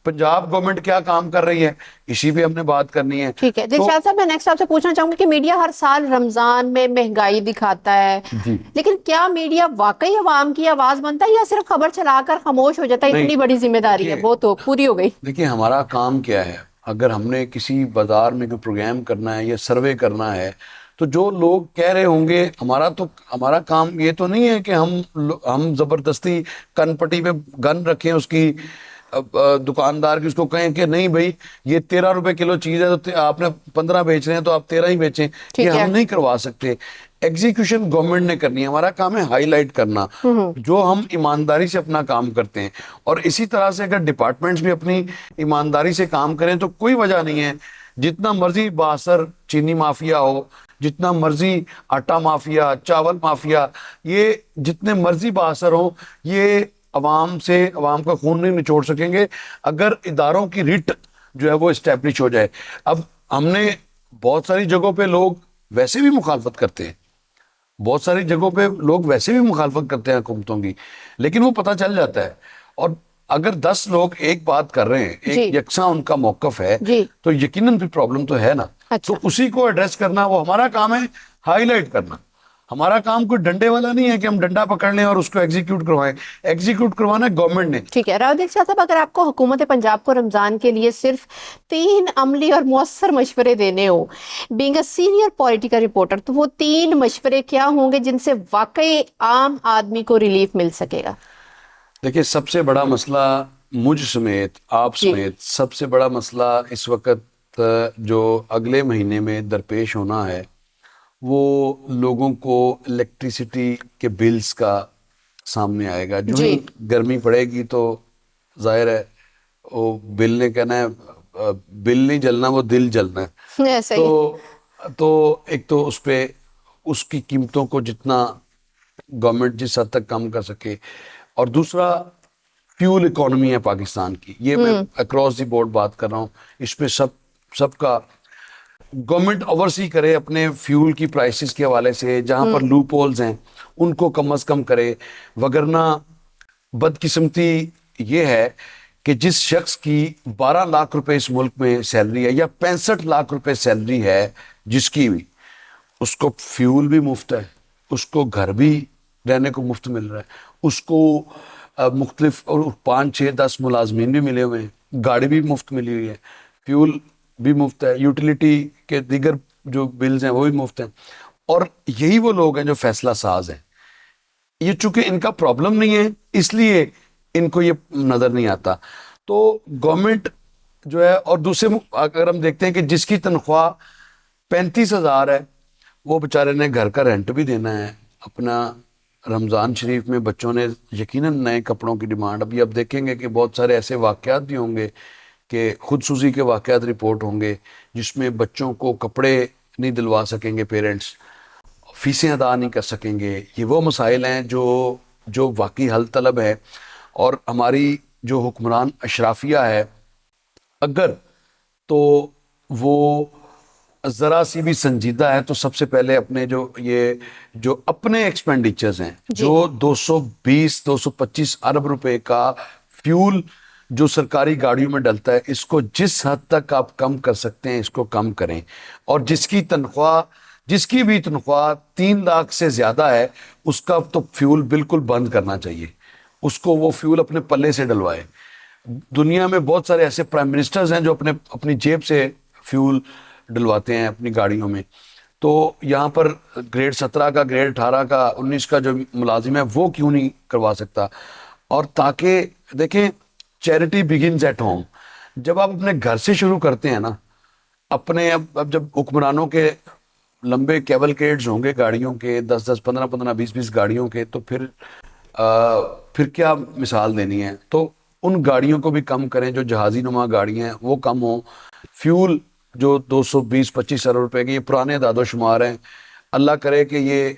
پنجاب گورنمنٹ کیا کام کر رہی ہے اسی پہ ہم نے بات کرنی ہے. ٹھیک ہے. دلشاد صاحب، میں نیکسٹ آپ سے پوچھنا چاہوں گی کہ میڈیا ہر سال رمضان میں مہنگائی دکھاتا ہے، جی لیکن کیا میڈیا واقعی عوام کی آواز بنتا ہے یا صرف خبر چلا کر خاموش ہو جاتا ہے؟ نہیں، اتنی بڑی ذمہ داری ہے، وہ تو پوری ہو گئی. دیکھیے ہمارا کام کیا ہے، اگر ہم نے کسی بازار میں کوئی پروگرام کرنا ہے یا سروے کرنا ہے تو جو لوگ کہہ رہے ہوں گے، ہمارا کام یہ تو نہیں ہے کہ ہم زبردستی کن پٹی پہ گن رکھیں اس کی دکاندار کی، اس کو کہیں کہ نہیں بھائی یہ 13 روپے کلو چیز ہے تو آپ نے 15 بیچ رہے ہیں تو آپ 13 ہی بیچیں. یہ ہم نہیں کروا سکتے. ایگزیکیوشن گورنمنٹ نے کرنی ہے. ہمارا کام ہے ہائی لائٹ کرنا جو ہم ایمانداری سے اپنا کام کرتے ہیں. اور اسی طرح سے اگر ڈپارٹمنٹس بھی اپنی ایمانداری سے کام کریں تو کوئی وجہ نہیں ہے جتنا مرضی باثر چینی مافیا ہو، جتنا مرضی آٹا مافیا، چاول مافیا، یہ جتنے مرضی باثر ہوں، یہ عوام کا خون نہیں نچوڑ سکیں گے اگر اداروں کی ریٹ جو ہے وہ اسٹیبلش ہو جائے. اب ہم نے بہت ساری جگہوں پہ لوگ ویسے بھی مخالفت کرتے ہیں، بہت ساری جگہوں پہ لوگ ویسے بھی مخالفت کرتے ہیں حکومتوں کی، لیکن وہ پتہ چل جاتا ہے. اور اگر 10 لوگ ایک بات کر رہے ہیں، جی ایک یکساں ان کا موقف ہے، جی تو یقیناً بھی پرابلم تو ہے نا. اچھا، تو اسی کو ایڈریس کرنا وہ ہمارا کام ہے، ہائی لائٹ کرنا. ہمارا کام کوئی ڈنڈے والا نہیں ہے کہ ہم ڈنڈا پکڑ لیں اور اس کو ایگزیکیوٹ کروائیں. ایگزیکیوٹ کروانا ہے گورنمنٹ نے. ٹھیک ہے. راؤ دلشاد صاحب، اگر آپ کو حکومت پنجاب کو رمضان کے لیے صرف 3 عملی اور مؤثر مشورے دینے ہو، being a senior political reporter, تو وہ 3 مشورے کیا ہوں گے جن سے واقعی عام آدمی کو ریلیف مل سکے گا؟ دیکھیں سب سے بڑا مسئلہ مجھ سمیت آپ سمیت سب سے بڑا مسئلہ اس وقت جو اگلے مہینے میں درپیش ہونا ہے وہ لوگوں کو الیکٹریسٹی کے بلز کا سامنے آئے گا. جو ہی گرمی پڑے گی تو ظاہر ہے وہ بل نے کہنا ہے بل نہیں جلنا، وہ دل جلنا ہے. ایسا ہی. تو ایک تو اس پہ اس کی قیمتوں کو جتنا گورنمنٹ جس حد تک کم کر سکے، اور دوسرا فیول اکانومی ہے پاکستان کی. یہ میں اکراس دی بورڈ بات کر رہا ہوں. اس پہ سب کا گورنمنٹ اوورسی کرے اپنے فیول کی پرائسز کے حوالے سے، جہاں پر لوپ ہولز ہیں ان کو کم از کم کرے. وگرنہ بدقسمتی یہ ہے کہ جس شخص کی 12 لاکھ روپے اس ملک میں سیلری ہے یا 65 لاکھ روپے سیلری ہے جس کی بھی، اس کو فیول بھی مفت ہے، اس کو گھر بھی رہنے کو مفت مل رہا ہے، اس کو مختلف 5 6 10 ملازمین بھی ملے ہوئے ہیں، گاڑی بھی مفت ملی ہوئی ہے، فیول بھی مفت ہے، یوٹیلیٹی کے دیگر جو بلز ہیں وہ بھی مفت ہیں. اور یہی وہ لوگ ہیں جو فیصلہ ساز ہیں. یہ چونکہ ان کا پرابلم نہیں ہے اس لیے ان کو یہ نظر نہیں آتا. تو گورنمنٹ جو ہے، اور دوسرے اگر ہم دیکھتے ہیں کہ جس کی تنخواہ 35,000 ہے، وہ بیچارے نے گھر کا رینٹ بھی دینا ہے، اپنا رمضان شریف میں بچوں نے یقیناً نئے کپڑوں کی ڈیمانڈ، اب دیکھیں گے کہ بہت سارے ایسے واقعات بھی ہوں گے کہ خودسوزی کے واقعات رپورٹ ہوں گے جس میں بچوں کو کپڑے نہیں دلوا سکیں گے پیرنٹس، فیسیں ادا نہیں کر سکیں گے. یہ وہ مسائل ہیں جو واقعی حل طلب ہے. اور ہماری جو حکمران اشرافیہ ہے اگر تو وہ ذرا سی بھی سنجیدہ ہے تو سب سے پہلے اپنے جو اپنے ایکسپینڈیچرز ہیں، جو 220-225 ارب روپے کا فیول جو سرکاری گاڑیوں میں ڈلتا ہے، اس کو جس حد تک آپ کم کر سکتے ہیں اس کو کم کریں. اور جس کی بھی تنخواہ 3 لاکھ سے زیادہ ہے اس کا تو فیول بالکل بند کرنا چاہیے، اس کو وہ فیول اپنے پلے سے ڈلوائے. دنیا میں بہت سارے ایسے پرائم منسٹرز ہیں جو اپنی جیب سے فیول ڈلواتے ہیں اپنی گاڑیوں میں. تو یہاں پر گریڈ 17 کا، گریڈ 18 کا، 19 کا جو ملازم ہے وہ کیوں نہیں کروا سکتا؟ اور تاکہ دیکھیں چیریٹی بگنز ایٹ ہوم. جب آپ اپنے گھر سے شروع کرتے ہیں نا، اب جب حکمرانوں کے لمبے کیبلکیڈز ہوں گے گاڑیوں کے، 10 15 20 گاڑیوں کے، تو پھر کیا مثال دینی ہے. تو ان گاڑیوں کو بھی کم کریں جو جہازی نما گاڑیاں ہیں، وہ کم ہوں. فیول جو 220-25 ارب روپے کے، یہ پرانے اعداد و شمار ہیں. اللہ کرے کہ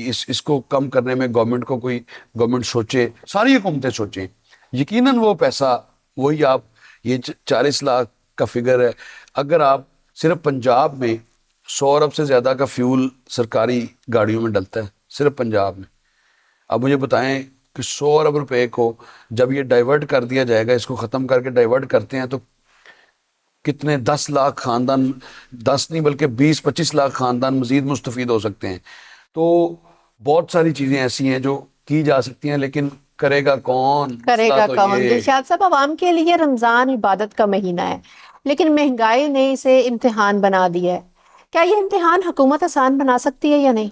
اس کو کم کرنے میں گورنمنٹ سوچے، ساری حکومتیں سوچیں. یقیناً وہ پیسہ وہی یہ 40 لاکھ کا فگر ہے. اگر آپ صرف پنجاب میں 100 ارب سے زیادہ کا فیول سرکاری گاڑیوں میں ڈلتا ہے صرف پنجاب میں. اب مجھے بتائیں کہ 100 ارب روپے کو جب یہ ڈائیورٹ کر دیا جائے گا، اس کو ختم کر کے ڈائیورٹ کرتے ہیں، تو کتنے 10 لاکھ خاندان، 10 نہیں بلکہ 20-25 لاکھ خاندان مزید مستفید ہو سکتے ہیں. تو بہت ساری چیزیں ایسی ہیں جو کی جا سکتی ہیں، لیکن کرے گا کون؟ دلشاد صاحب، عوام کے لیے رمضان عبادت کا مہینہ ہے، لیکن مہنگائی نے اسے امتحان بنا دیا ہے. کیا یہ امتحان حکومت آسان بنا سکتی ہے یا نہیں؟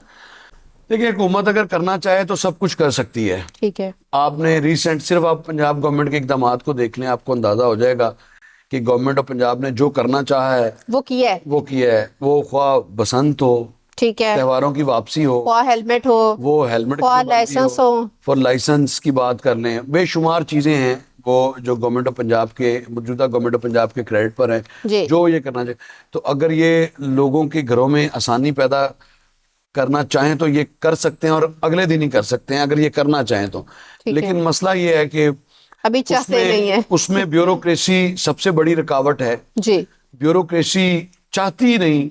دیکھیں، حکومت اگر کرنا چاہے تو سب کچھ کر سکتی ہے. ٹھیک ہے. آپ نے صرف آپ پنجاب گورنمنٹ کے اقدامات کو دیکھ لیں، آپ کو اندازہ ہو جائے گا کہ گورنمنٹ آف پنجاب نے جو کرنا چاہا ہے وہ کیا ہے. وہ خواہ بسنت ہو، ٹھیک ہے، تہواروں کی واپسی ہو، خواہ ہیلمٹ ہو، وہ ہیلمٹ خواہ لائسنس ہو، فور لائسنس کی بات کر لیں، بے شمار چیزیں ہیں وہ جو گورنمنٹ آف پنجاب کے موجودہ گورنمنٹ آف پنجاب کے کریڈٹ پر ہیں جو یہ کرنا چاہیے. تو اگر یہ لوگوں کے گھروں میں آسانی پیدا کرنا چاہیں تو یہ کر سکتے ہیں، اور اگلے دن ہی کر سکتے ہیں اگر یہ کرنا چاہیں تو. لیکن مسئلہ یہ ہے کہ ابھی چاہتے نہیں ہیں. اس میں بیوروکریسی سب سے بڑی رکاوٹ ہے. بیوروکریسی چاہتی نہیں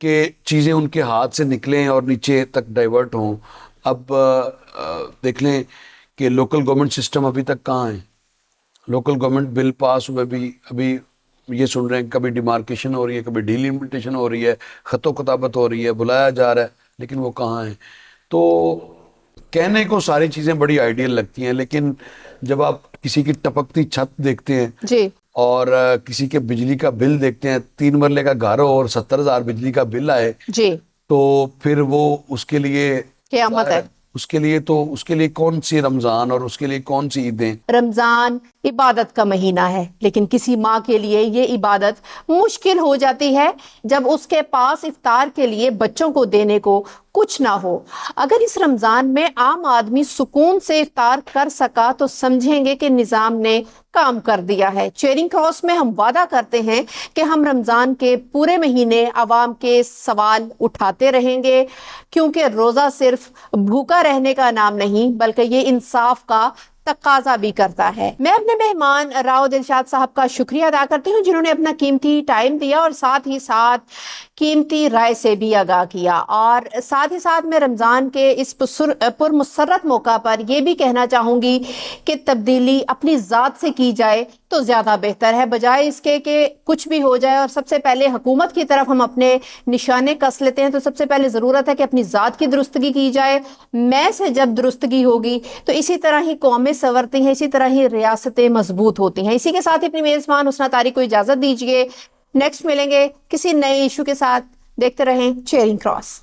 کہ چیزیں ان کے ہاتھ سے نکلیں اور نیچے تک ڈائیورٹ ہوں. اب دیکھ لیں کہ لوکل گورنمنٹ سسٹم ابھی تک کہاں ہے. لوکل گورنمنٹ بل پاس ہوئے بھی ابھی یہ سن رہے ہیں کبھی ڈیمارکیشن ہو رہی ہے، کبھی ڈیلیمیٹیشن ہو رہی ہے، خط و کتابت ہو رہی ہے، بلایا جا رہا ہے، لیکن وہ کہاں ہیں. تو کہنے کو ساری چیزیں بڑی آئیڈیل لگتی ہیں، لیکن جب آپ کسی کی ٹپکتی چھت دیکھتے ہیں اور کسی کے بجلی کا بل دیکھتے ہیں، 3 مرلے کا گھر ہو اور 70,000 بجلی کا بل آئے، تو پھر وہ اس کے لیے قیامت ہے. اس کے لیے کون سی رمضان اور اس کے لیے کون سی عیدیں؟ رمضان عبادت کا مہینہ ہے، لیکن کسی ماں کے لیے یہ عبادت مشکل ہو جاتی ہے جب اس کے پاس افطار کے لیے بچوں کو دینے کو کچھ نہ ہو. اگر اس رمضان میں عام آدمی سکون سے افطار کر سکا تو سمجھیں گے کہ نظام نے کام کر دیا ہے. چیرنگ کراس میں ہم وعدہ کرتے ہیں کہ ہم رمضان کے پورے مہینے عوام کے سوال اٹھاتے رہیں گے، کیونکہ روزہ صرف بھوکا رہنے کا نام نہیں بلکہ یہ انصاف کا تقاضا بھی کرتا ہے۔ میں اپنے مہمان راؤ دلشاد صاحب کا شکریہ ادا کرتی ہوں جنہوں نے اپنا قیمتی ٹائم دیا اور ساتھ ہی ساتھ قیمتی رائے سے بھی آگاہ کیا، اور ساتھ ہی ساتھ میں رمضان کے اس پرمسرت موقع پر یہ بھی کہنا چاہوں گی کہ تبدیلی اپنی ذات سے کی جائے تو زیادہ بہتر ہے، بجائے اس کے کہ کچھ بھی ہو جائے اور سب سے پہلے حکومت کی طرف ہم اپنے نشانے کس لیتے ہیں۔ تو سب سے پہلے ضرورت ہے کہ اپنی ذات کی درستگی کی جائے۔ میں سے جب درستگی ہوگی تو اسی طرح ہی قومیں سنورتی ہیں، اسی طرح ہی ریاستیں مضبوط ہوتی ہیں۔ اسی کے ساتھ ہی اپنی میزبان حسنہ طارق کو اجازت دیجیے، نیکسٹ ملیں گے کسی نئے ایشو کے ساتھ۔ دیکھتے رہیں چیئرنگ کراس۔